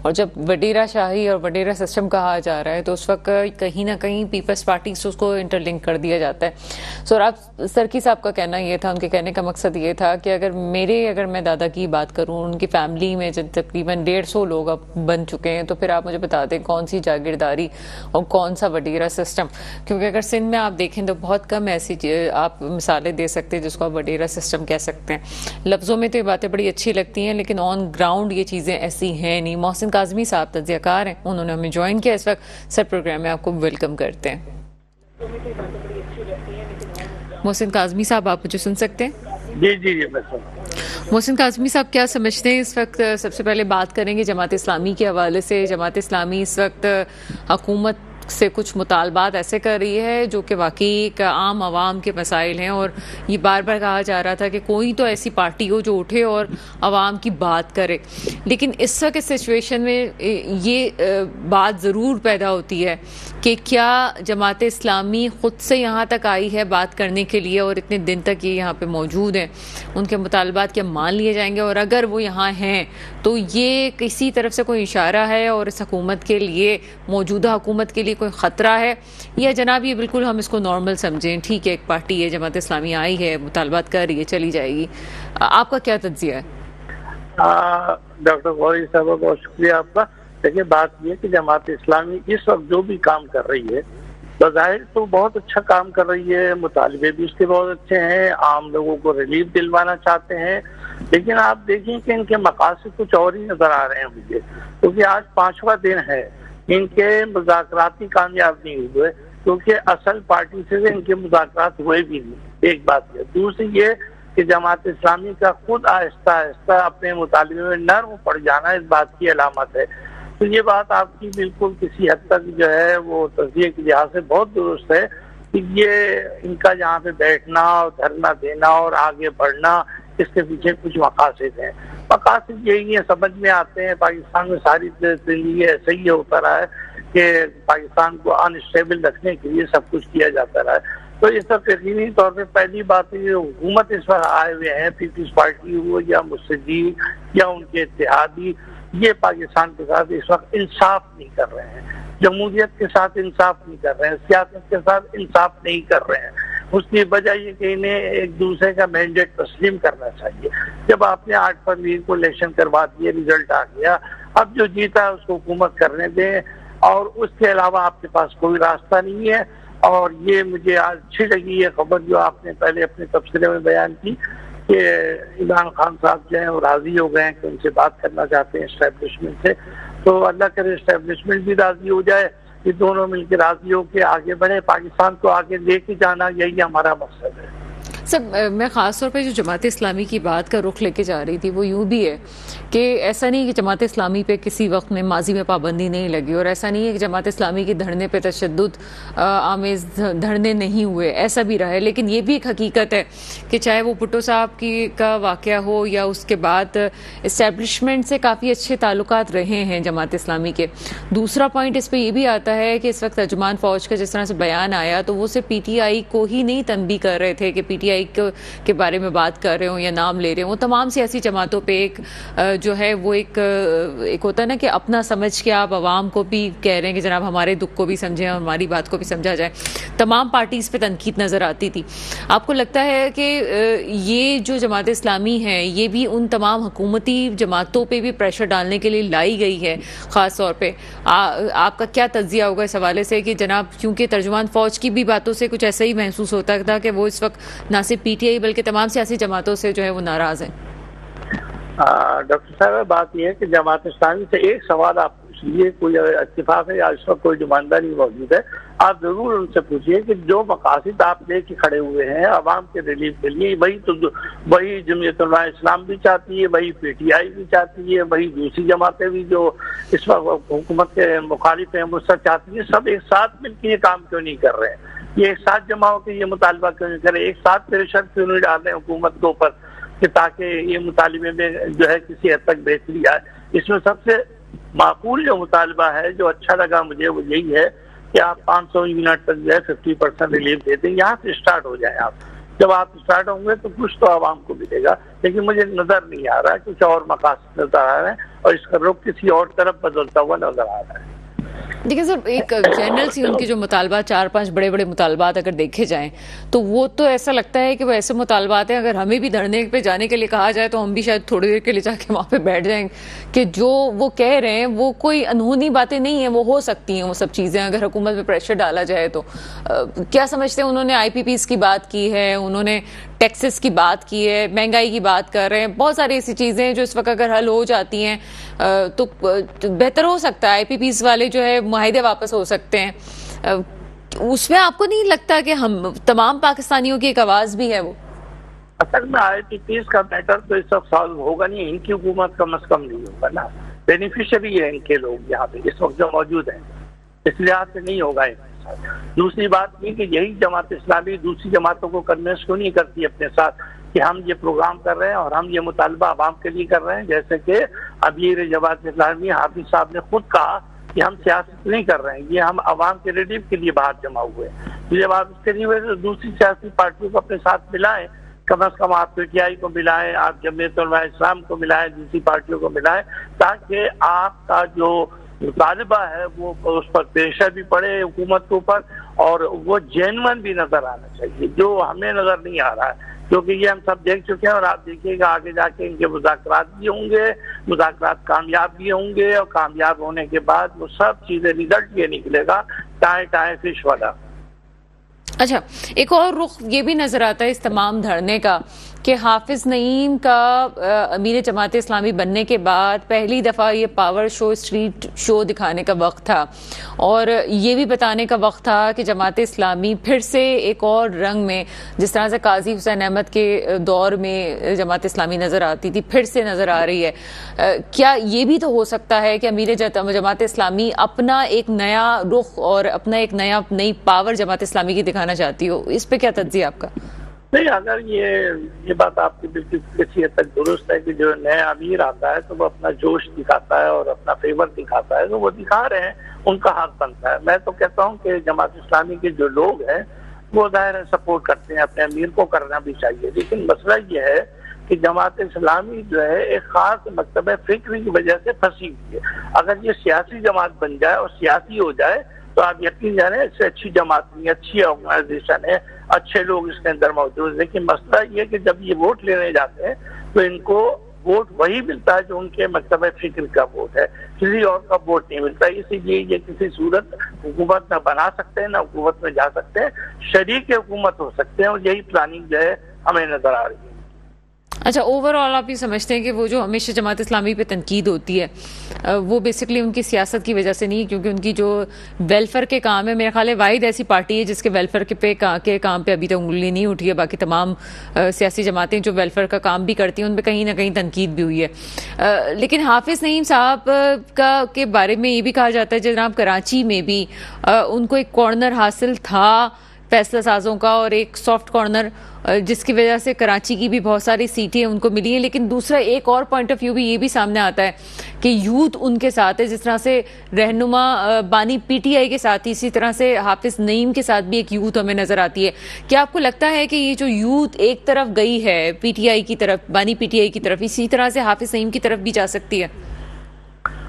और जब वडेरा शाही और वडेरा सिस्टम कहा जा रहा है तो उस वक्त कहीं ना कहीं पीपल्स पार्टी से उसको इंटरलिंक कर दिया जाता है। सोहराब सरकी साहब का कहना ये था, उनके कहने का मकसद ये था कि अगर मैं दादा की बात करूँ, उनकी फैमिली में जब तकरीबन 150 लोग अब बन चुके हैं, तो फिर आप मुझे बता दें कौन सी जागीरदारी और कौन सा वडेरा सिस्टम। क्योंकि अगर सिंध में आप देखें तो बहुत कम ऐसी आप मिसालें दे सकते हैं जिसको आप वडेरा सिस्टम कह सकते हैं। लफ्ज़ों में तो ये बातें बड़ी अच्छी लगती हैं, लेकिन ऑन ग्राउंड ये चीज़ें ऐसी हैं नहीं। मोहसिन काज़मी साहब तज्ज़ियाकार हैं, उन्होंने हमें ज्वाइन किया इस वक्त। सर प्रोग्राम में आपको वेलकम करते हैं। मोहसिन काज़मी साहब, आप मुझे सुन सकते हैं? जी जी जी, मैं सुन। मोहसिन काज़मी साहब, क्या समझते हैं इस वक्त? सबसे पहले बात करेंगे जमात इस्लामी के हवाले से। जमात इस्लामी इस वक्त हुकूमत से कुछ मुतालबात ऐसे कर रही है जो कि वाकई एक आम आवाम के मसाइल हैं, और ये बार बार कहा जा रहा था कि कोई तो ऐसी पार्टी हो जो उठे और आवाम की बात करे। लेकिन इस वक्त इस सिचुएशन में ये बात ज़रूर पैदा होती है कि क्या जमात इस्लामी ख़ुद से यहाँ तक आई है बात करने के लिए, और इतने दिन तक ये यहाँ पे मौजूद हैं, उनके मुतालबात क्या मान लिए जाएंगे? और अगर वो यहाँ हैं तो ये किसी तरफ से कोई इशारा है और इस हुकूमत के लिए, मौजूदा हुकूमत के लिए कोई ख़तरा है, या जनाब ये बिल्कुल हम इसको नॉर्मल समझें, ठीक है एक पार्टी है, जमात इस्लामी आई है, मुतालबात कर रही है, चली जाएगी? आपका क्या तज्ज़िया है? डॉक्टर गौरी साहब, बहुत शुक्रिया आपका। देखिए, बात यह कि जमात इस्लामी इस वक्त जो भी काम कर रही है, बज़ाहिर तो बहुत अच्छा काम कर रही है, मुतालिबे भी उसके बहुत अच्छे हैं, आम लोगों को रिलीफ दिलवाना चाहते हैं, लेकिन आप देखिए कि इनके मकासद कुछ और ही नजर आ रहे हैं मुझे। क्योंकि आज 5वां दिन है, इनके मुज़ाकराती कामयाब नहीं हुए, क्योंकि असल पार्टी से इनके मुज़ाकरात हुए भी नहीं। एक बात है। दूसरी ये कि जमात इस्लामी का खुद आहिस्ता आहिस्ता अपने मुतालिबे में नर्म पड़ जाना इस बात की अलामत है। तो ये बात आपकी बिल्कुल किसी हद तक जो है वो तज़किये के लिहाज से बहुत दुरुस्त है कि ये इनका यहाँ पे बैठना और धरना देना और आगे बढ़ना, इसके पीछे कुछ मकासद हैं। मकासद यही है, समझ में आते हैं। पाकिस्तान में सारी जिंदगी ऐसे ही होता रहा है कि पाकिस्तान को अनस्टेबल रखने के लिए सब कुछ किया जाता रहा है। तो इस वक्त यकीनी तौर पर पहली बात है, हुकूमत इस वक्त आए हुए हैं, पीपल्स पार्टी हो या मुस्लिम या उनके इत्तेहादी, ये पाकिस्तान के साथ इस वक्त इंसाफ नहीं कर रहे हैं, जमहूरियत के साथ इंसाफ नहीं कर रहे हैं, सियासत के साथ इंसाफ नहीं कर रहे हैं। उसकी वजह ये कि इन्हें एक दूसरे का मैंडेट तस्लीम करना चाहिए। जब आपने 8 फरवरी को इलेक्शन करवा दिए, रिजल्ट आ गया, अब जो जीता है उसको हुकूमत करने दें, और उसके अलावा आपके पास कोई रास्ता नहीं है। और ये मुझे आज अच्छी लगी ये खबर जो आपने पहले अपने तबसरे में बयान की कि इमरान खान साहब जो हैं वो राजी हो गए हैं कि उनसे बात करना चाहते हैं एस्टेब्लिशमेंट से। तो अल्लाह करे एस्टेब्लिशमेंट भी राजी हो जाए, कि दोनों मिलकर राजी होकर आगे बढ़े, पाकिस्तान को आगे लेके जाना, यही हमारा मकसद है। सर, मैं ख़ास तौर पे जो जमात इस्लामी की बात का रुख लेके जा रही थी वो यूँ भी है कि ऐसा नहीं कि जमात इस्लामी पे किसी वक्त में माजी में पाबंदी नहीं लगी, और ऐसा नहीं है कि जमात इस्लामी के धरने पे तशद्दुद आमेज़ धरने नहीं हुए, ऐसा भी रहा है। लेकिन ये भी एक हकीकत है कि चाहे वो भुट्टो साहब का वाक़या हो या उसके बाद इस्टेब्लिशमेंट से काफ़ी अच्छे ताल्लुकात रहे हैं जमात इस्लामी के। दूसरा पॉइंट इस पर यह भी आता है कि इस वक्त तर्जुमान फ़ौज का जिस तरह से बयान आया तो वो सिर्फ PTI को ही नहीं तंबी कर रहे थे कि PTI के बारे में बात कर रहे हो या नाम ले रहे हो, वो तमाम सियासी जमातों पे एक जो है वो एक होता है ना कि अपना समझ के आप आवाम को भी कह रहे हैं कि जनाब हमारे दुख को भी समझें और हमारी बात को भी समझा जाए। तमाम पार्टीज पे तनकीद नज़र आती थी। आपको लगता है कि ये जो जमात इस्लामी है ये भी उन तमाम हुकूमती जमातों पे भी प्रेशर डालने के लिए लाई गई है? ख़ास तौर पे आपका क्या तज्जिया होगा इस हवाले से कि जनाब क्योंकि तर्जुमान फ़ौज की भी बातों से कुछ ऐसा ही महसूस होता था कि वो इस वक्त ना सिर्फ PTI बल्कि तमाम सियासी जमातों से जो है वो नाराज़ हैं? डॉक्टर साहब, बात यह है कि जमात इस्लामी से एक सवाल आप पूछिए, कोई इत्तेफाक है या इस वक्त कोई नुमाइंदा नहीं मौजूद है, आप जरूर उनसे पूछिए कि जो मकासद आप लेके खड़े हुए हैं आवाम के रिलीफ के लिए, वही जमीयत उलमा इस्लाम भी चाहती है, वही PTI भी चाहती है, वही दूसरी जमातें भी जो इस वक्त हुकूमत के मुखालिफ हैं वो सब चाहती है। सब एक साथ मिलकर ये काम क्यों नहीं कर रहे हैं? ये एक साथ जमा होकर ये मुतालबा क्यों नहीं कर रहे? एक साथ प्रेशर क्यों नहीं डाल रहे हुकूमत के ऊपर कि ताकि ये मुतालबे में जो है किसी हद तक बेहतरी आए? इसमें सबसे माकूल जो मुतालबा है, जो अच्छा लगा मुझे, वो यही है कि आप 500 यूनिट तक जो है 50% रिलीफ दे दें, यहाँ से स्टार्ट हो जाए। आप जब आप स्टार्ट होंगे तो कुछ तो आवाम को मिलेगा, लेकिन मुझे नजर नहीं आ रहा है, कुछ और मकासद नजर आ रहे हैं और इसका रुख किसी और तरफ बदलता हुआ नजर आ रहा है। देखिए सर, एक जनरल सी उनके जो मुतालबात 4-5 बड़े मुतालबात अगर देखे जाएं तो वो तो ऐसा लगता है कि वो ऐसे मुतालबात हैं अगर हमें भी धरने पे जाने के लिए कहा जाए तो हम भी शायद थोड़ी देर के लिए जाके वहाँ पे बैठ जाएंगे कि जो वो कह रहे हैं वो कोई अनहोनी बातें नहीं है, वो हो सकती हैं वो सब चीज़ें अगर हुकूमत पे प्रेशर डाला जाए तो। क्या समझते हैं? उन्होंने IPPs की बात की है, उन्होंने टैक्सेस की बात की है, महंगाई की बात कर रहे हैं, बहुत सारी ऐसी चीज़ें हैं जो इस वक्त अगर हल हो जाती हैं तो बेहतर हो सकता है। IPPs वाले जो है मुआहिदे वापस हो सकते हैं। उसमें आपको नहीं लगता कि हम तमाम पाकिस्तानियों की एक आवाज़ भी है वो? असल में IPPs का मैटर तो इस वक्त सॉल्व होगा नहीं, इनकी हुकूमत कम अज कम नहीं होगा ना। बेनिफिशियरी है इनके लोग यहाँ पे इस वक्त जो मौजूद हैं, इस लिहाज से नहीं होगा। दूसरी बात ये कि यही जमात इस्लामी दूसरी जमातों को कन्विंस क्यों नहीं करती अपने साथ कि हम ये प्रोग्राम कर रहे हैं और हम ये मुतालबा आवाम के लिए कर रहे हैं? जैसे कि अमीर जमात इस्लामी हाफिज साहब ने खुद कहा कि हम सियासत नहीं कर रहे हैं, ये हम आवाम के रिलीफ के लिए बाहर जमा हुए हैं। जब आप इसके लिए तो दूसरी सियासी पार्टियों को अपने साथ मिलाएं, कम अज कम आप PTI को मिलाएं, आप जमीयत उलमा इस्लाम को मिलाएं, दूसरी पार्टियों को मिलाएं, ताकि आपका जो मुतालबा है वो उस पर प्रेशर भी पड़े हुकूमत के ऊपर और वो जेन्युइन भी नजर आना चाहिए, जो हमें नजर नहीं आ रहा है। क्योंकि ये हम सब देख चुके हैं और आप देखिएगा आगे जाके इनके मुज़ाकरात भी होंगे, मुज़ाकरात कामयाब भी होंगे और कामयाब होने के बाद वो सब चीजें रिजल्ट ये निकलेगा टाए टाए फिश वाला। अच्छा, एक और रुख ये भी नजर आता है इस तमाम धरने का कि हाफिज नईम का अमीर जमात इस्लामी बनने के बाद पहली दफ़ा ये पावर शो, स्ट्रीट शो दिखाने का वक्त था और ये भी बताने का वक्त था कि जमात इस्लामी फिर से एक और रंग में, जिस तरह से काजी हुसैन अहमद के दौर में जमात इस्लामी नज़र आती थी, फिर से नज़र आ रही है। क्या ये भी तो हो सकता है कि अमीर जमात इस्लामी अपना एक नया रुख और अपना एक नई पावर जमात इस्लामी की दिखाना चाहती हो? इस पर क्या तज्जिया आपका? नहीं, अगर ये बात आपकी बिल्कुल किसी हद तक दुरुस्त है कि जो नया अमीर आता है तो वो अपना जोश दिखाता है और अपना फेवर दिखाता है, तो वो दिखा रहे हैं, उनका हक बनता है। मैं तो कहता हूँ कि जमात इस्लामी के जो लोग हैं वो जाहिर है सपोर्ट करते हैं, अपने अमीर को करना भी चाहिए, लेकिन मसला ये है कि जमात इस्लामी जो है एक खास मकतब फिक्र की वजह से फंसी हुई है। अगर ये सियासी जमात बन जाए और सियासी हो जाए तो आप यकीन जाने इससे अच्छी जमात नहीं, अच्छी ऑर्गेनाइजेशन है, अच्छे लोग इसके अंदर मौजूद है। लेकिन मसला ये कि जब ये वोट लेने जाते हैं तो इनको वोट वही मिलता है जो उनके मकतब फिक्र का वोट है, किसी और का वोट नहीं मिलता। इसीलिए ये किसी सूरत हुकूमत न बना सकते हैं, न हुकूमत में जा सकते हैं, शरीक हुकूमत हो सकते हैं और यही प्लानिंग जो है हमें नजर आ रही है। अच्छा, ओवरऑल आप ये समझते हैं कि वो जो हमेशा जमात इस्लामी पे तनकीद होती है वो बेसिकली उनकी सियासत की वजह से नहीं, क्योंकि उनकी जो वेलफेयर के काम है, मेरा ख्याल है वाहिद ऐसी पार्टी है जिसके वेलफेयर के काम पे अभी तक उंगली नहीं उठी है। बाकी तमाम सियासी जमातें जो वेलफेयर का काम भी करती हैं उन पर कहीं ना कहीं तनकीद भी हुई है। लेकिन हाफिज नईम साहब के बारे में ये भी कहा जाता है जनाब कराची में भी उनको एक कॉर्नर हासिल था फैसला साजों का, और एक सॉफ्ट कॉर्नर जिसकी वजह से कराची की भी बहुत सारी सीटें उनको मिली हैं। लेकिन दूसरा एक और पॉइंट ऑफ व्यू भी ये भी सामने आता है कि यूथ उनके साथ है, जिस तरह से रहनुमा बानी पीटीआई के साथ ही, इसी तरह से हाफिज नईम के साथ भी एक यूथ हमें नजर आती है। क्या आपको लगता है कि ये जो यूथ एक तरफ गई है पीटीआई की तरफ, बानी पीटीआई की तरफ, इसी तरह से हाफिज नईम की तरफ भी जा सकती है?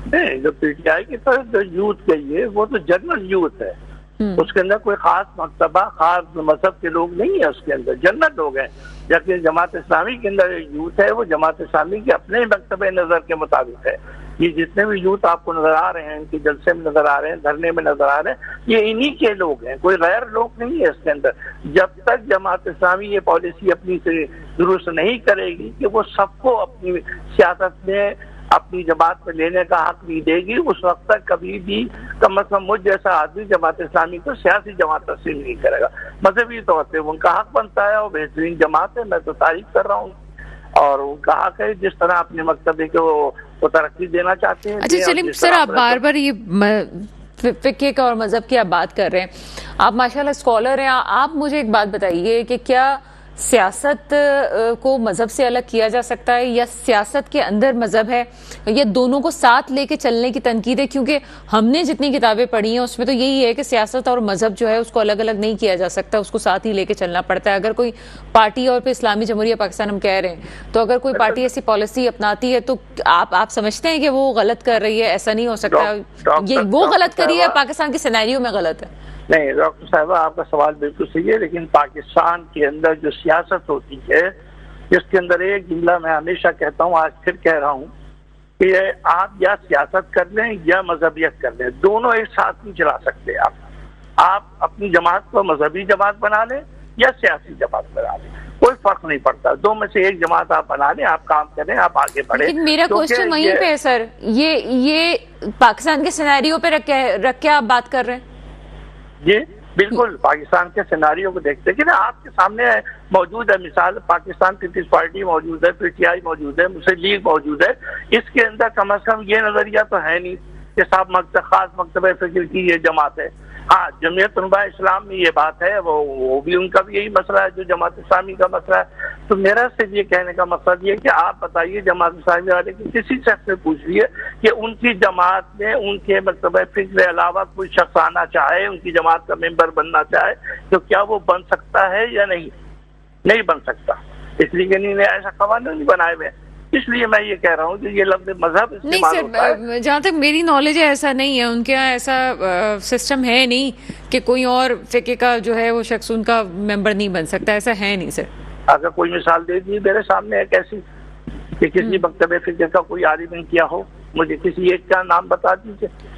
नहीं, जो पीटीआई की तरफ जो यूथ गई है वो तो जनरल यूथ है, उसके अंदर कोई खास मकतबा खास मजहब के लोग नहीं है, उसके अंदर जनरल लोग हैं। जबकि जमात इस्लामी के अंदर यूथ है वो जमात इस्लामी के अपने मकतबे नजर के मुताबिक है। ये जितने भी यूथ आपको नजर आ रहे हैं, इनके जलसे में नजर आ रहे हैं, धरने में नजर आ रहे हैं, ये इन्हीं के लोग हैं, कोई गैर लोग नहीं है इसके अंदर। जब तक जमात इस्लामी ये पॉलिसी अपनी से दुरुस्त नहीं करेगी कि वो सबको अपनी सियासत में अपनी जमात में लेने का हक नहीं देगी, उस वक्त तक कभी भी कम अज कम मुझ जैसा आदमी जमात इस्लामी को सियासी जमात तस्लीम नहीं करेगा। मजहबी तौर पर उनका हक बनता है और बेहतरीन जमात है, मैं तो तारीफ कर रहा हूँ, और उनका हक है जिस तरह अपने मकतबे को वो तरक्की देना चाहते हैं। अच्छा सलीम सर, आप बार बार ये फिक्के का और मजहब की आप बात कर रहे हैं, आप माशाल्लाह स्कॉलर हैं, आप मुझे एक बात बताइए कि क्या सियासत को मजहब से अलग किया जा सकता है, या सियासत के अंदर मजहब है, या दोनों को साथ लेके चलने की तनकीद है? क्योंकि हमने जितनी किताबें पढ़ी हैं उसमें तो यही है कि सियासत और मजहब जो है उसको अलग अलग नहीं किया जा सकता, उसको साथ ही लेके चलना पड़ता है। अगर कोई पार्टी, और फिर इस्लामी जमहूरिया पाकिस्तान हम कह रहे हैं, तो अगर कोई पार्टी ऐसी पॉलिसी अपनाती है तो आप समझते हैं कि वो गलत कर रही है? ऐसा नहीं हो सकता, ये वो गलत करी है, पाकिस्तान के सिनेरियो में गलत है। नहीं डॉक्टर साहबा, आपका सवाल बिल्कुल सही है, लेकिन पाकिस्तान के अंदर जो सियासत होती है, जिसके अंदर एक जुमला मैं हमेशा कहता हूँ, आज फिर कह रहा हूँ कि आप या सियासत कर लें या मजहबियत कर लें, दोनों एक साथ नहीं चला सकते। आप अपनी जमात को मजहबी जमात बना लें या सियासी जमात बना लें, कोई फर्क नहीं पड़ता, दो में से एक जमात आप बना लें, आप काम करें, आप आगे बढ़े। लेकिन मेरा क्वेश्चन वहीं पे है सर, ये पाकिस्तान के सिनेरियो पे रख के आप बात कर रहे हैं? जी बिल्कुल, पाकिस्तान के सिनारियों को देखते कि ना आपके सामने मौजूद है, मिसाल पाकिस्तान पीपल्स पार्टी मौजूद है, पीटीआई मौजूद है, मुस्लिम लीग मौजूद है, इसके अंदर कम अज कम ये नजरिया तो है नहीं कि साहब खास मकतब फिक्र की ये जमात है। हाँ, जमीयत उलमा इस्लाम में ये बात है, वो भी उनका भी यही मसला है जो जमात इस्लामी का मसला है। तो मेरा सिर्फ ये कहने का मकसद ये है कि आप बताइए जमात इस्लामी वाले की किसी शख्स से पूछिए कि उनकी जमात में उनके मतलब फिक्र के अलावा कोई शख्स आना चाहे, उनकी जमात का मेंबर बनना चाहे, तो क्या वो बन सकता है या नहीं? नहीं बन सकता, इसलिए कि नहीं ऐसा कानून नहीं बनाए हुए। इसलिए मैं ये कह रहा हूँ कि ये लफ्ज़ मजहब नहीं सर, जहाँ तक मेरी नॉलेज है ऐसा नहीं है, उनके यहाँ ऐसा सिस्टम है नहीं कि कोई और फिके का जो है वो शख्स उनका मेंबर नहीं बन सकता, ऐसा है नहीं सर। अगर कोई मिसाल दे दी मेरे सामने है कैसी कि किसी मकतबे फिक्र का कोई आलिम ने किया हो, मुझे किसी एक का नाम बता दीजिए।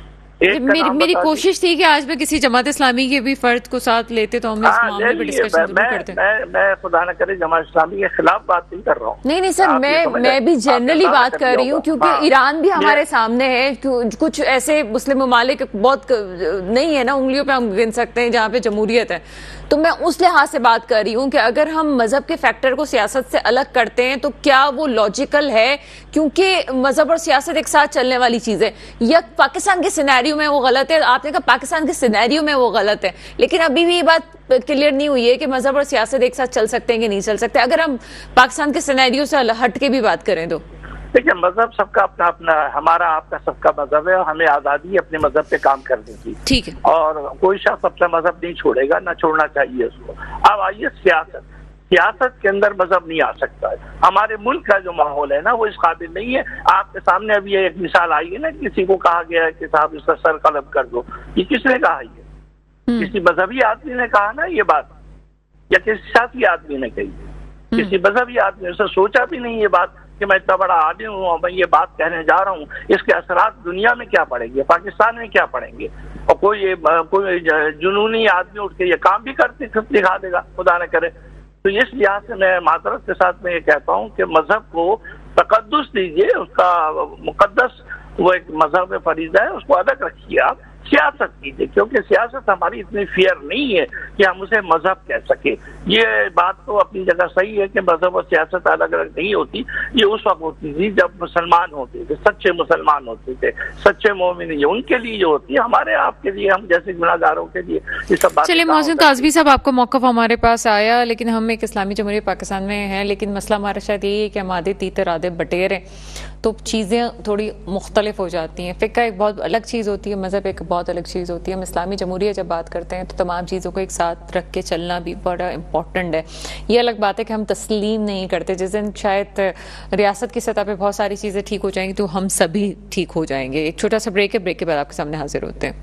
मेरी कोशिश थी कि आज मैं किसी जमात इस्लामी के भी फर्द को साथ लेते तो हम इस मामले पे डिस्कशन जरूर करते। मैं खुदा न करे जमात इस्लामी के खिलाफ बात नहीं कर रहा हूँ। नहीं सर, मैं भी जनरली बात कर रही हूँ, क्योंकि ईरान भी हमारे सामने है, कुछ ऐसे मुस्लिम ममालिक बहुत नहीं है ना, उंगलियों पे हम गिन सकते हैं जहाँ पे जमहूरियत है। तो मैं उस लिहाज से बात कर रही हूँ कि अगर हम मजहब के फैक्टर को सियासत से अलग करते हैं तो क्या वो लॉजिकल है? क्योंकि मजहब और सियासत एक साथ चलने वाली चीज है। या पाकिस्तान के सिनेरियो में वो गलत है? आपने कहा पाकिस्तान के सिनेरियो में वो गलत है, लेकिन अभी भी ये बात क्लियर नहीं हुई है कि मजहब और सियासत एक साथ चल सकते हैं कि नहीं चल सकते। अगर हम पाकिस्तान के सिनेरियो से हट के भी बात करें तो देखिए, मजहब सबका अपना अपना, हमारा आपका सबका मजहब है और हमें आजादी है अपने मजहब पे काम करने की। ठीक है, और कोई शख्स अपना मजहब नहीं छोड़ेगा, ना छोड़ना चाहिए उसको। अब आइए सियासत के अंदर मजहब नहीं आ सकता है। हमारे मुल्क का जो माहौल है ना वो इस काबिल नहीं है। आपके सामने अभी एक मिसाल आई है ना, किसी को कहा गया है कि साहब इसका सर कलम कर दो, ये किसने कहा? ये किसी मजहबी आदमी ने कहा ना ये बात, या किसी सियासी आदमी ने कही? किसी मजहबी आदमी ने सोचा भी नहीं ये बात कि मैं इतना बड़ा आदमी हूँ, मैं ये बात कहने जा रहा हूँ, इसके असरात दुनिया में क्या पड़ेंगे, पाकिस्तान में क्या पड़ेंगे। और कोई जुनूनी आदमी उठ के ये काम भी करते दिखा देगा, खुदा न करे। तो इस लिहाज से मैं माजरत के साथ में ये कहता हूँ कि मजहब को तकद्दुस दीजिए, उसका मुकद्दस वो एक मजहब फरीजा है, उसको अलग रखिए। आप सियासत कीजिए, क्योंकि सियासत हमारी इतनी फेयर नहीं है कि हम उसे मजहब कह सके। ये बात तो अपनी जगह सही है कि मजहब और सियासत अलग अलग नहीं होती। ये उस वक्त होती थी जब मुसलमान होते थे, सच्चे मुसलमान होते थे, सच्चे मोमिन, ये उनके लिए जो होती है, हमारे आपके लिए, हम जैसे गुनाहगारों के लिए ये सब बात। चलिए मोहसिन काज़मी साहब, आपका मौक़िफ़ हमारे पास आया, लेकिन हम एक इस्लामी जमहूरियत पाकिस्तान में हैं, लेकिन मसला हमारा शायद यही है कि हम आधे तीतर आधे बटेर हैं, तो चीज़ें थोड़ी मुख्तलिफ हो जाती हैं। फ़िक़्ह एक बहुत अलग चीज़ होती है, मज़हब एक बहुत अलग चीज़ होती है। हम इस्लामी जमहूरियत जब बात करते हैं तो तमाम चीज़ों को एक साथ रख के चलना भी बड़ा इंपॉर्टेंट है। ये अलग बात है कि हम तस्लीम नहीं करते। जिस दिन शायद रियासत की सतह पे बहुत सारी चीज़ें ठीक हो जाएंगी तो हम सभी ठीक हो जाएंगे। एक छोटा सा ब्रेक है, ब्रेक के बाद आपके सामने हाजिर होते हैं।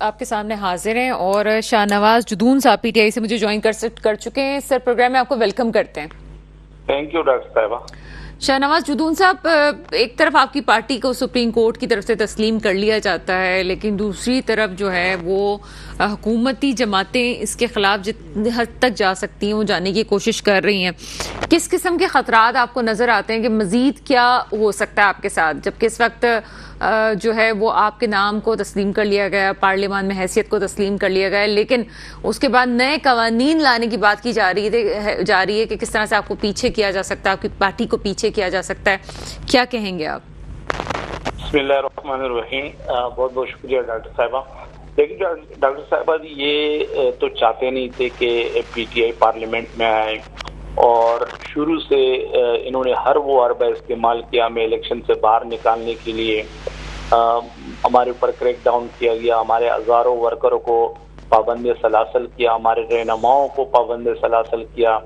आपके सामने हाजिर हैं और शाहनवाज जुदून साहब PTI से मुझे ज्वाइन कर चुके हैं। सर, प्रोग्राम में आपको वेलकम करते हैं। थैंक यू डॉक्टर साहिबा। शाहनवाज जुदून साहब, एक तरफ आपकी पार्टी को सुप्रीम कोर्ट की तरफ से तस्लीम कर लिया जाता है, लेकिन दूसरी तरफ जो है वो हुकूमती जमातें इसके खिलाफ जितनी हद तक जा सकती हैं वो जाने की कोशिश कर रही हैं। किस किस्म के खतरात आपको नजर आते हैं कि मजीद क्या हो सकता है आपके साथ, जबकि इस वक्त जो है वो आपके नाम को तस्लीम कर लिया गया, पार्लियामान में हैसियत को तस्लीम कर लिया गया, लेकिन उसके बाद नए कवानीन लाने की बात की जा रही है कि किस तरह से आपको पीछे किया जा सकता है, आपकी पार्टी को पीछे किया जा सकता है। क्या कहेंगे आप? बिस्मिल्लाहिर्रहमानिर्रहीम। बहुत बहुत शुक्रिया डॉक्टर साहिबा। देखिए डॉक्टर साहिबा, ये तो चाहते नहीं थे कि PTI पार्लियामेंट में आए, और शुरू से इन्होंने हर वो अरबा इस्तेमाल किया हमें इलेक्शन से बाहर निकालने के लिए। हमारे ऊपर क्रैकडाउन किया गया, हमारे हज़ारों वर्करों को पाबंद सलासल किया, हमारे रहनुमाओं को पाबंद सलासल किया।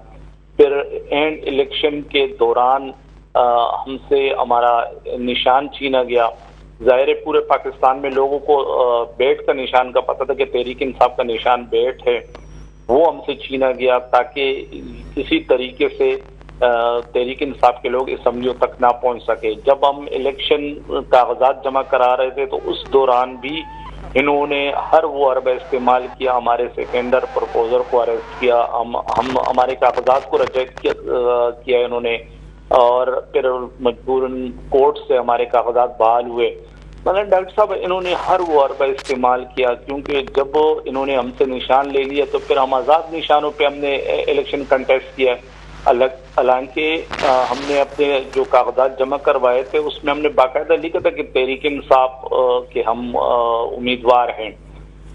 फिर एंड इलेक्शन के दौरान हमसे हमारा निशान छीना गया। ज़ाहिर है पूरे पाकिस्तान में लोगों को बैट का निशान का पता था कि तहरीक इंसाफ का निशान बैट है, वो हमसे छीना गया ताकि किसी तरीके से तहरीक इंसाफ के लोग असम्बलियों तक ना पहुंच सके। जब हम इलेक्शन कागजात जमा करा रहे थे तो उस दौरान भी इन्होंने हर वो अरबा इस्तेमाल किया, हमारे सेकेंडर प्रपोजर को अरेस्ट किया, हम हमारे कागजात को रिजेक्ट किया इन्होंने, और फिर मजबूरन कोर्ट से हमारे कागजात बहाल हुए। मतलब डॉक्टर साहब, इन्होंने हर वो अरबा इस्तेमाल किया, क्योंकि जब इन्होंने हमसे निशान ले लिया तो फिर हम आज़ाद निशानों पे हमने इलेक्शन कंटेस्ट किया। हालांकि हमने अपने जो कागजात जमा करवाए थे उसमें हमने बाकायदा लिखा था कि तहरीक इंसाफ के हम उम्मीदवार हैं,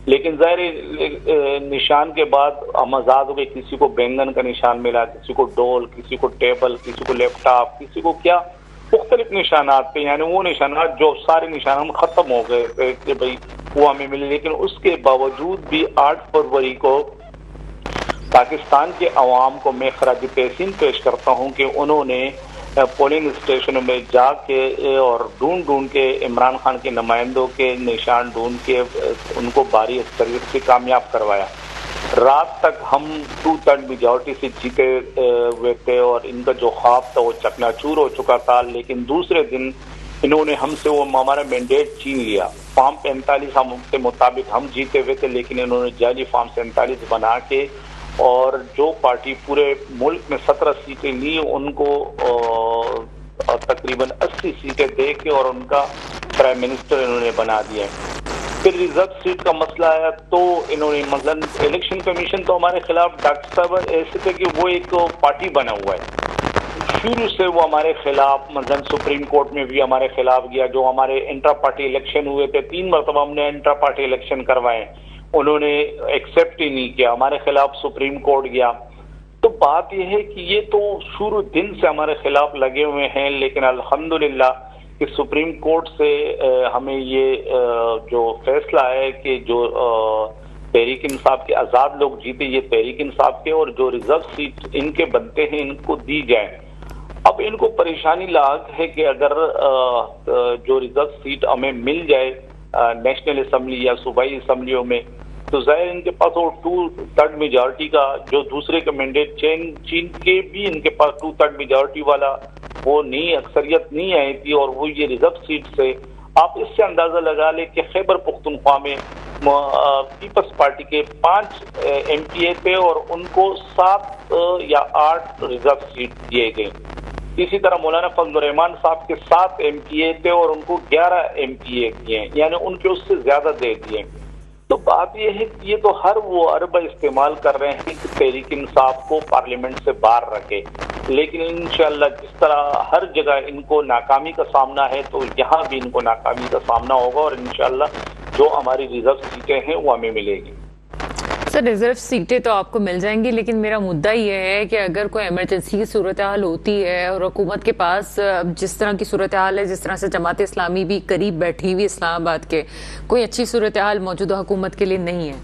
लेकिन ज़ाहिर निशान के बाद हम आज़ाद हो गए। किसी को बैंगन का निशान मिला, किसी को डोल, किसी को टेबल, किसी को लैपटॉप, किसी को क्या मुख्तलिफ निशानात पे, यानी वो निशानात जो सारे निशान हम ख़त्म हो गए थे कि भाई वो हमें मिले। लेकिन उसके बावजूद भी 8 फरवरी को पाकिस्तान के अवाम को मैं खराज तहसीन पेश करता हूँ कि उन्होंने पोलिंग स्टेशनों में जाके और ढूंढ के इमरान खान के नुमाइंदों के निशान ढूंढ के उनको भारी अक्सरियत से कामयाब करवाया। रात तक हम 2/3 मेजॉरिटी से जीते हुए थे और इनका जो ख्वाब था वो चकनाचूर हो चुका था। लेकिन दूसरे दिन इन्होंने हमसे वो हमारा मैंडेट छीन लिया। फॉर्म 45 के मुताबिक हम जीते हुए थे, लेकिन इन्होंने जाली फॉर्म 47 बना के और जो पार्टी पूरे मुल्क में 17 सीटें ली उनको तकरीबन 80 सीटें दे के और उनका प्राइम मिनिस्टर इन्होंने बना दिया। फिर रिजर्व सीट का मसला आया तो इन्होंने मतलब इलेक्शन कमीशन तो हमारे खिलाफ डॉक्टर साहब ऐसे थे कि वो एक पार्टी बना हुआ है। शुरू से वो हमारे खिलाफ मतलब सुप्रीम कोर्ट में भी हमारे खिलाफ गया। जो हमारे इंट्रा पार्टी इलेक्शन हुए थे, 3 मरतबा हमने इंट्रा पार्टी इलेक्शन करवाए, उन्होंने एक्सेप्ट ही नहीं किया, हमारे खिलाफ सुप्रीम कोर्ट गया। तो बात यह है कि ये तो शुरू दिन से हमारे खिलाफ लगे हुए हैं, लेकिन अल्हम्दुलिल्लाह कि सुप्रीम कोर्ट से हमें ये जो फैसला है कि जो तहरीक इंसाफ के आज़ाद लोग जीते ये तहरीक इंसाफ के, और जो रिजर्व सीट इनके बनते हैं इनको दी जाए। अब इनको परेशानी लाग है कि अगर जो रिजर्व सीट हमें मिल जाए नेशनल असम्बली या सूबाई असम्बलियों में, तो जाहिर इनके पास वो 2/3 मेजॉरिटी का जो दूसरे का मैंडेट चीन के भी इनके पास 2/3 मेजॉरिटी वाला वो नहीं अक्सरियत नहीं आई थी, और वो ये रिजर्व सीट से आप इससे अंदाजा लगा ले कि खैबर पुख्तनख्वा में पीपल्स पार्टी के 5 MPA थे और उनको 7 या 8 रिजर्व सीट दिए गए। इसी तरह मौलाना फजलुर रहमान साहब के 7 MPA थे और उनको 11 MPA दिए, यानी उनके उससे ज्यादा दे दिए। तो बात यह है कि ये तो हर वो अरब इस्तेमाल कर रहे हैं कि तहरीक इंसाफ को पार्लियामेंट से बाहर रखे, लेकिन इंशाअल्लाह जिस तरह हर जगह इनको नाकामी का सामना है तो यहाँ भी इनको नाकामी का सामना होगा और इंशाअल्लाह जो हमारी रिजर्व सीटें हैं वो हमें मिलेगी। सर, रिजर्व सीटें तो आपको मिल जाएंगी, लेकिन मेरा मुद्दा ये है कि अगर कोई इमरजेंसी की सूरत हाल होती है और हुकूमत के पास जिस तरह की सूरत हाल है, जिस तरह से जमात इस्लामी भी करीब बैठी हुई इस्लामाबाद के, कोई अच्छी सूरत हाल मौजूदा हुकूमत के लिए नहीं है।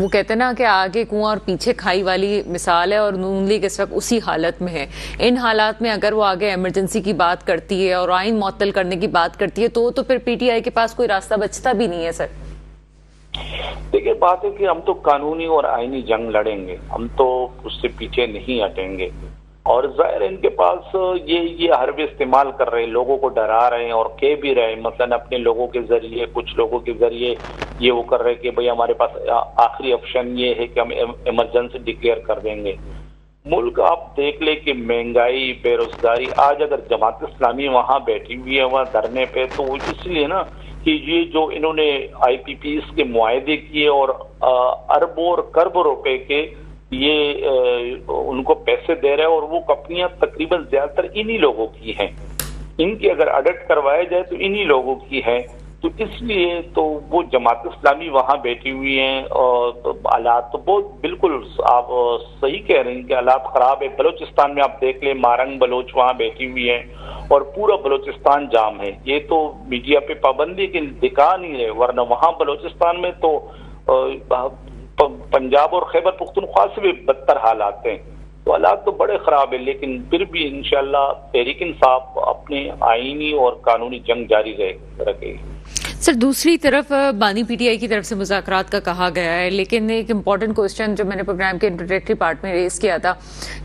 वो कहते हैं ना कि आगे कुआं और पीछे खाई वाली मिसाल है और नून लीग इस वक्त उसी हालत में है। इन हालात में अगर वो आगे इमरजेंसी की बात करती है और आइन मुअत्तल करने की बात करती है तो फिर PTI के पास कोई रास्ता बचता भी नहीं है। सर देखिए, बात है कि हम तो कानूनी और आईनी जंग लड़ेंगे, हम तो उससे पीछे नहीं हटेंगे। और जाहिर इनके पास ये हरबे इस्तेमाल कर रहे हैं, लोगों को डरा रहे हैं और कह भी रहे हैं, मसलन अपने लोगों के जरिए, कुछ लोगों के जरिए ये वो कर रहे हैं कि भाई हमारे पास आखिरी ऑप्शन ये है कि हम इमरजेंसी डिक्लेयर कर देंगे। मुल्क आप देख ले कि महंगाई, बेरोजगारी, आज अगर जमात इस्लामी वहां बैठी हुई है वहां धरने पे, तो इसलिए ना कि ये जो इन्होंने IPPs के मुआहदे किए और अरबों और खरबों रुपए के ये उनको पैसे दे रहे हैं और वो कंपनियां तकरीबन ज्यादातर इन्हीं लोगों की हैं। इनकी अगर ऑडिट करवाया जाए तो इन्हीं लोगों की है, तो इसलिए तो वो जमात इस्लामी वहां बैठी हुई हैं और हालात तो बहुत बिल्कुल आप सही कह रहे हैं कि हालात खराब है। बलोचिस्तान में आप देख लें, मारंग बलोच वहां बैठी हुई है और पूरा बलोचिस्तान जाम है। ये तो मीडिया पे पाबंदी के दिखा नहीं रहे, वरना वहां बलोचिस्तान में तो पंजाब और खैबर पुख्तनख्वा से भी बदतर हालात हैं। तो हालात तो बड़े खराब है, लेकिन फिर भी इंशाअल्लाह तहरीक इंसाफ अपने आईनी और कानूनी जंग जारी रखेगी। सर, दूसरी तरफ बानी PTI की तरफ से मुज़ाकरात का कहा गया है, लेकिन एक इम्पॉर्टेंट क्वेश्चन जो मैंने प्रोग्राम के इंट्रोडक्टरी पार्ट में रेज किया था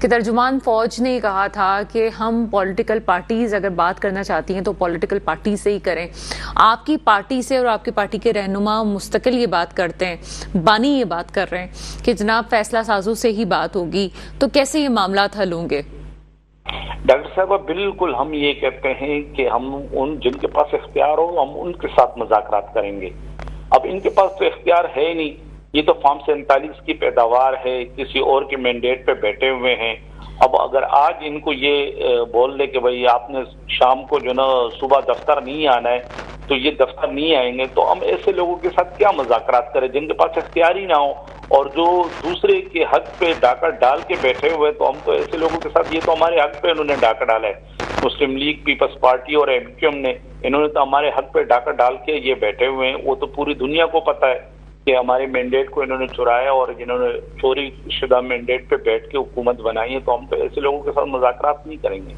कि तर्जुमान फौज ने कहा था कि हम पॉलिटिकल पार्टीज अगर बात करना चाहती हैं तो पॉलिटिकल पार्टी से ही करें। आपकी पार्टी से और आपकी पार्टी के रहनुमा मुस्तकिल ये बात करते हैं, बानी ये बात कर रहे हैं कि जनाब फैसला साजों से ही बात होगी, तो कैसे ये मामला हल होंगे? डॉक्टर साहब, बिल्कुल हम ये कहते हैं कि हम उन जिनके पास इख्तियार हो हम उनके साथ मुज़ाकरात करेंगे। अब इनके पास तो इख्तियार है ही नहीं, ये तो फार्म 47 की पैदावार है, किसी और के मैंडेट पे बैठे हुए हैं। अब अगर आज इनको ये बोल दे कि भाई आपने शाम को जो ना सुबह दफ्तर नहीं आना है, तो ये दफ्तर नहीं आएंगे, तो हम ऐसे लोगों के साथ क्या मुज़ाकरात करें जिनके पास इख्तियार ही ना हो और जो दूसरे के हक पे डाका डाल के बैठे हुए। तो हम तो ऐसे लोगों के साथ, ये तो हमारे हक पे उन्होंने डाका डाला है। मुस्लिम लीग, पीपल्स पार्टी और MQM ने, इन्होंने तो हमारे हक पे डाका डाल के ये बैठे हुए हैं। वो तो पूरी दुनिया को पता है कि हमारे मैंडेट को इन्होंने चुराया और जिन्होंने चोरी शुदा मैंडेट पे बैठ के हुकूमत बनाई है। तो हम तो ऐसे लोगों के साथ मुज़ाकरात नहीं करेंगे।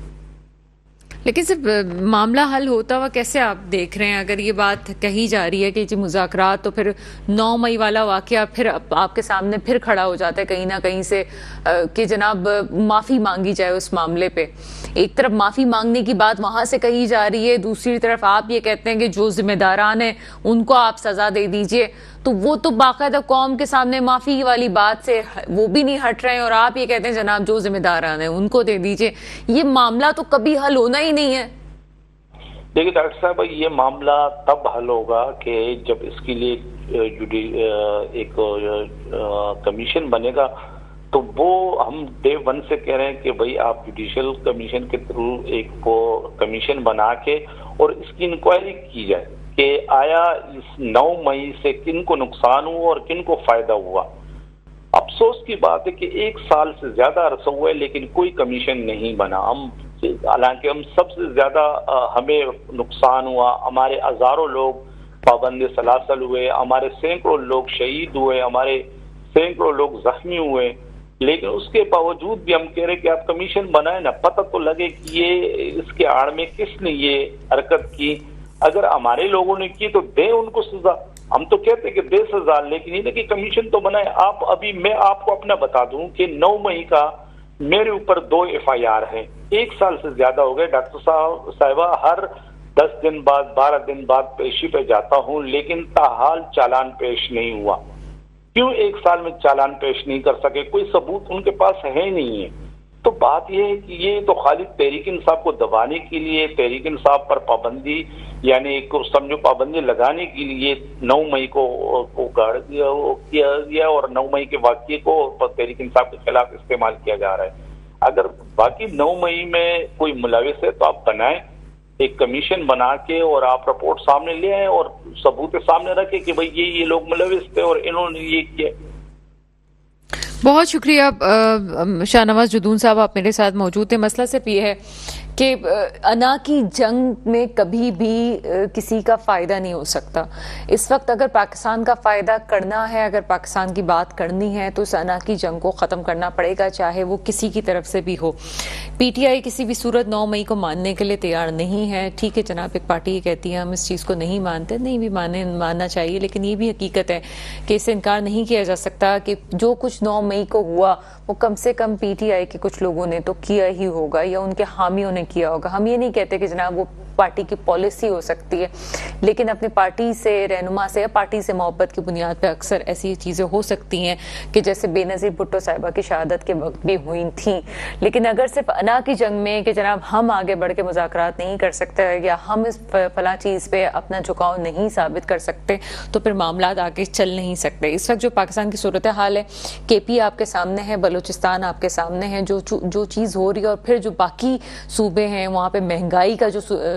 लेकिन सिर्फ मामला हल होता हुआ कैसे आप देख रहे हैं? अगर ये बात कही जा रही है कि जी मुज़ाकरात, तो फिर 9 मई वाला वाकया फिर आपके सामने फिर खड़ा हो जाता है कहीं ना कहीं से कि जनाब माफ़ी मांगी जाए उस मामले पे। एक तरफ माफ़ी मांगने की बात वहां से कही जा रही है, दूसरी तरफ आप ये कहते हैं कि जो जिम्मेदारान हैं उनको आप सज़ा दे दीजिए। तो वो तो बाकायदा कौम के सामने माफ़ी वाली बात से वो भी नहीं हट रहे हैं और आप ये कहते हैं जनाब जो जिम्मेदारान हैं उनको दे दीजिए। ये मामला तो कभी हल होना ही नहीं है। देखिए डॉक्टर साहब, ये मामला तब हल होगा कि जब इसके लिए एक कमीशन बनेगा। तो वो हम डे 1 से कह रहे हैं कि भाई आप जुडिशियल कमीशन के थ्रू एक को कमीशन बना के और इसकी इंक्वायरी की जाए कि आया इस 9 मई से किन को नुकसान हुआ और किन को फायदा हुआ। अफसोस की बात है कि 1 साल से ज्यादा अरसा हुआ है लेकिन कोई कमीशन नहीं बना। हालांकि हम सबसे ज्यादा हमें नुकसान हुआ, हमारे हजारों लोग पाबंद सलासल हुए, हमारे सैकड़ों लोग शहीद हुए, हमारे सैकड़ों लोग जख्मी हुए, लेकिन उसके बावजूद भी हम कह रहे कि आप कमीशन बनाए ना, पता तो लगे कि ये इसके आड़ में किसने ये हरकत की। अगर हमारे लोगों ने की तो दे उनको सजा, हम तो कहते कि दे सजा, लेकिन ये ना कि कमीशन तो बनाए। आप अभी मैं आपको अपना बता दूं कि 9 मई का मेरे ऊपर 2 FIR है, 1 साल से ज्यादा हो गए डॉक्टर साहबा। हर 10 दिन बाद 12 दिन बाद पेशी पे जाता हूं, लेकिन ताहाल चालान पेश नहीं हुआ। क्यों 1 साल में चालान पेश नहीं कर सके? कोई सबूत उनके पास है नहीं है। तो बात यह है कि ये तो खाली तहरीक इंसाफ को दबाने के लिए, तहरीक इंसाफ पर पाबंदी यानी समझो पाबंदी लगाने के लिए 9 मई को गाड़ किया गया और 9 मई के वाक़ये को तहरीक इंसाफ के खिलाफ इस्तेमाल किया जा रहा है। अगर बाकी 9 मई में कोई मुलविस है तो आप बनाएं, एक कमीशन बना के, और आप रिपोर्ट सामने ले आए और सबूत सामने रखें कि भाई ये लोग मुलविस थे और इन्होंने ये किया। बहुत शुक्रिया शाहनवाज जुदून साहब, आप मेरे साथ मौजूद थे। मसला सिर्फ ये है कि अना की जंग में कभी भी किसी का फ़ायदा नहीं हो सकता। इस वक्त अगर पाकिस्तान का फ़ायदा करना है, अगर पाकिस्तान की बात करनी है, तो इस अना की जंग को ख़त्म करना पड़ेगा, चाहे वो किसी की तरफ से भी हो। पीटीआई किसी भी सूरत 9 मई को मानने के लिए तैयार नहीं है। ठीक है जनाब, एक पार्टी ये कहती है हम इस चीज़ को नहीं मानते, नहीं भी मानना चाहिए, लेकिन ये भी हकीकत है कि इससे इनकार नहीं किया जा सकता कि जो कुछ 9 मई को हुआ वो कम से कम पीटीआई के कुछ लोगों ने तो किया ही होगा या उनके हामियों ने किया होगा। हम ये नहीं कहते कि जनाब वो पार्टी की पॉलिसी हो सकती है, लेकिन अपनी पार्टी से, रहनुमा से या पार्टी से मोहब्बत की बुनियाद पर अक्सर ऐसी चीज़ें हो सकती हैं कि जैसे बेनज़ीर भुट्टो साहिबा की शहादत के वक्त भी हुई थी। लेकिन अगर सिर्फ अना की जंग में कि जनाब हम आगे बढ़ के मुज़ाकरात नहीं कर सकते या हम इस फला चीज़ पे अपना झुकाव नहीं साबित कर सकते, तो फिर मामला आगे चल नहीं सकते। इस वक्त जो पाकिस्तान की सूरत हाल है, केपी आपके सामने है, बलूचिस्तान आपके सामने है, जो चीज़ हो रही है, और फिर जो बाकी सूबे हैं वहाँ पे महंगाई का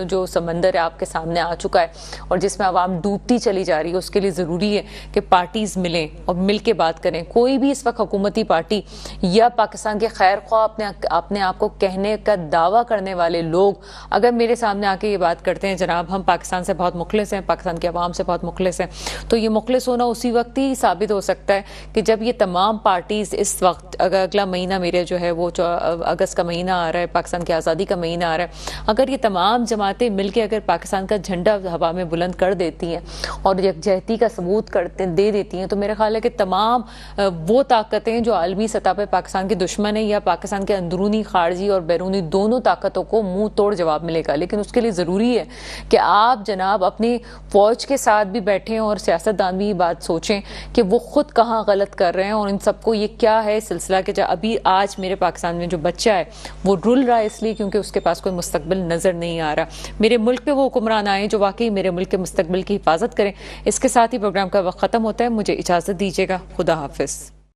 जो समंदर है आपके सामने आ चुका है और जिसमें आवाम डूबती चली जा रही है। उसके लिए ज़रूरी है कि पार्टीज मिलें और मिल के बात करें। कोई भी इस वक्त हुकूमती पार्टी या पाकिस्तान के खैर ख्वाह अपने आप को कहने का दावा करने वाले लोग अगर मेरे सामने आके ये बात करते हैं जनाब हम पाकिस्तान से बहुत मुखलिस हैं, पाकिस्तान के अवाम से बहुत मुखलिस हैं, तो ये मुखलिस होना उसी वक्त ही साबित हो सकता है कि जब ये तमाम पार्टीज इस वक्त, अगर अगला महीना मेरे जो है वो अगस्त का महीना आ रहा है, पाकिस्तान की आज़ादी का महीना आ रहा है, अगर ये तमाम जमातें मिलकर अगर पाकिस्तान का झंडा हवा में बुलंद कर देती हैं और यकजहती का सबूत दे देती हैं, तो मेरा ख्याल है कि तमाम वो ताकतें जो आलमी सतह पर पाकिस्तान के दुश्मन है या पाकिस्तान के अंदरूनी, खारजी और बैरूनी दोनों ताकतों को मुंह तोड़ जवाब मिलेगा। लेकिन उसके लिए ज़रूरी है कि आप जनाब अपनी फौज के साथ भी बैठें और सियासतदान भी ये बात सोचें कि वो खुद कहाँ गलत कर रहे हैं और इन सबको ये क्या है सिलसिला के अभी आज मेरे पाकिस्तान में जो बच्चा है वो रुल रहा है इसलिए क्योंकि उसके पास कोई मुस्तकबिल नज़र नहीं आ रहा। मेरे मुल्क पे वो हुक्मरान आए जो वाकई मेरे मुल्क के मुस्तकबिल की हिफाजत करें। इसके साथ ही प्रोग्राम का वक्त ख़त्म होता है। मुझे इजाज़त दीजिएगा। खुदा हाफिज़।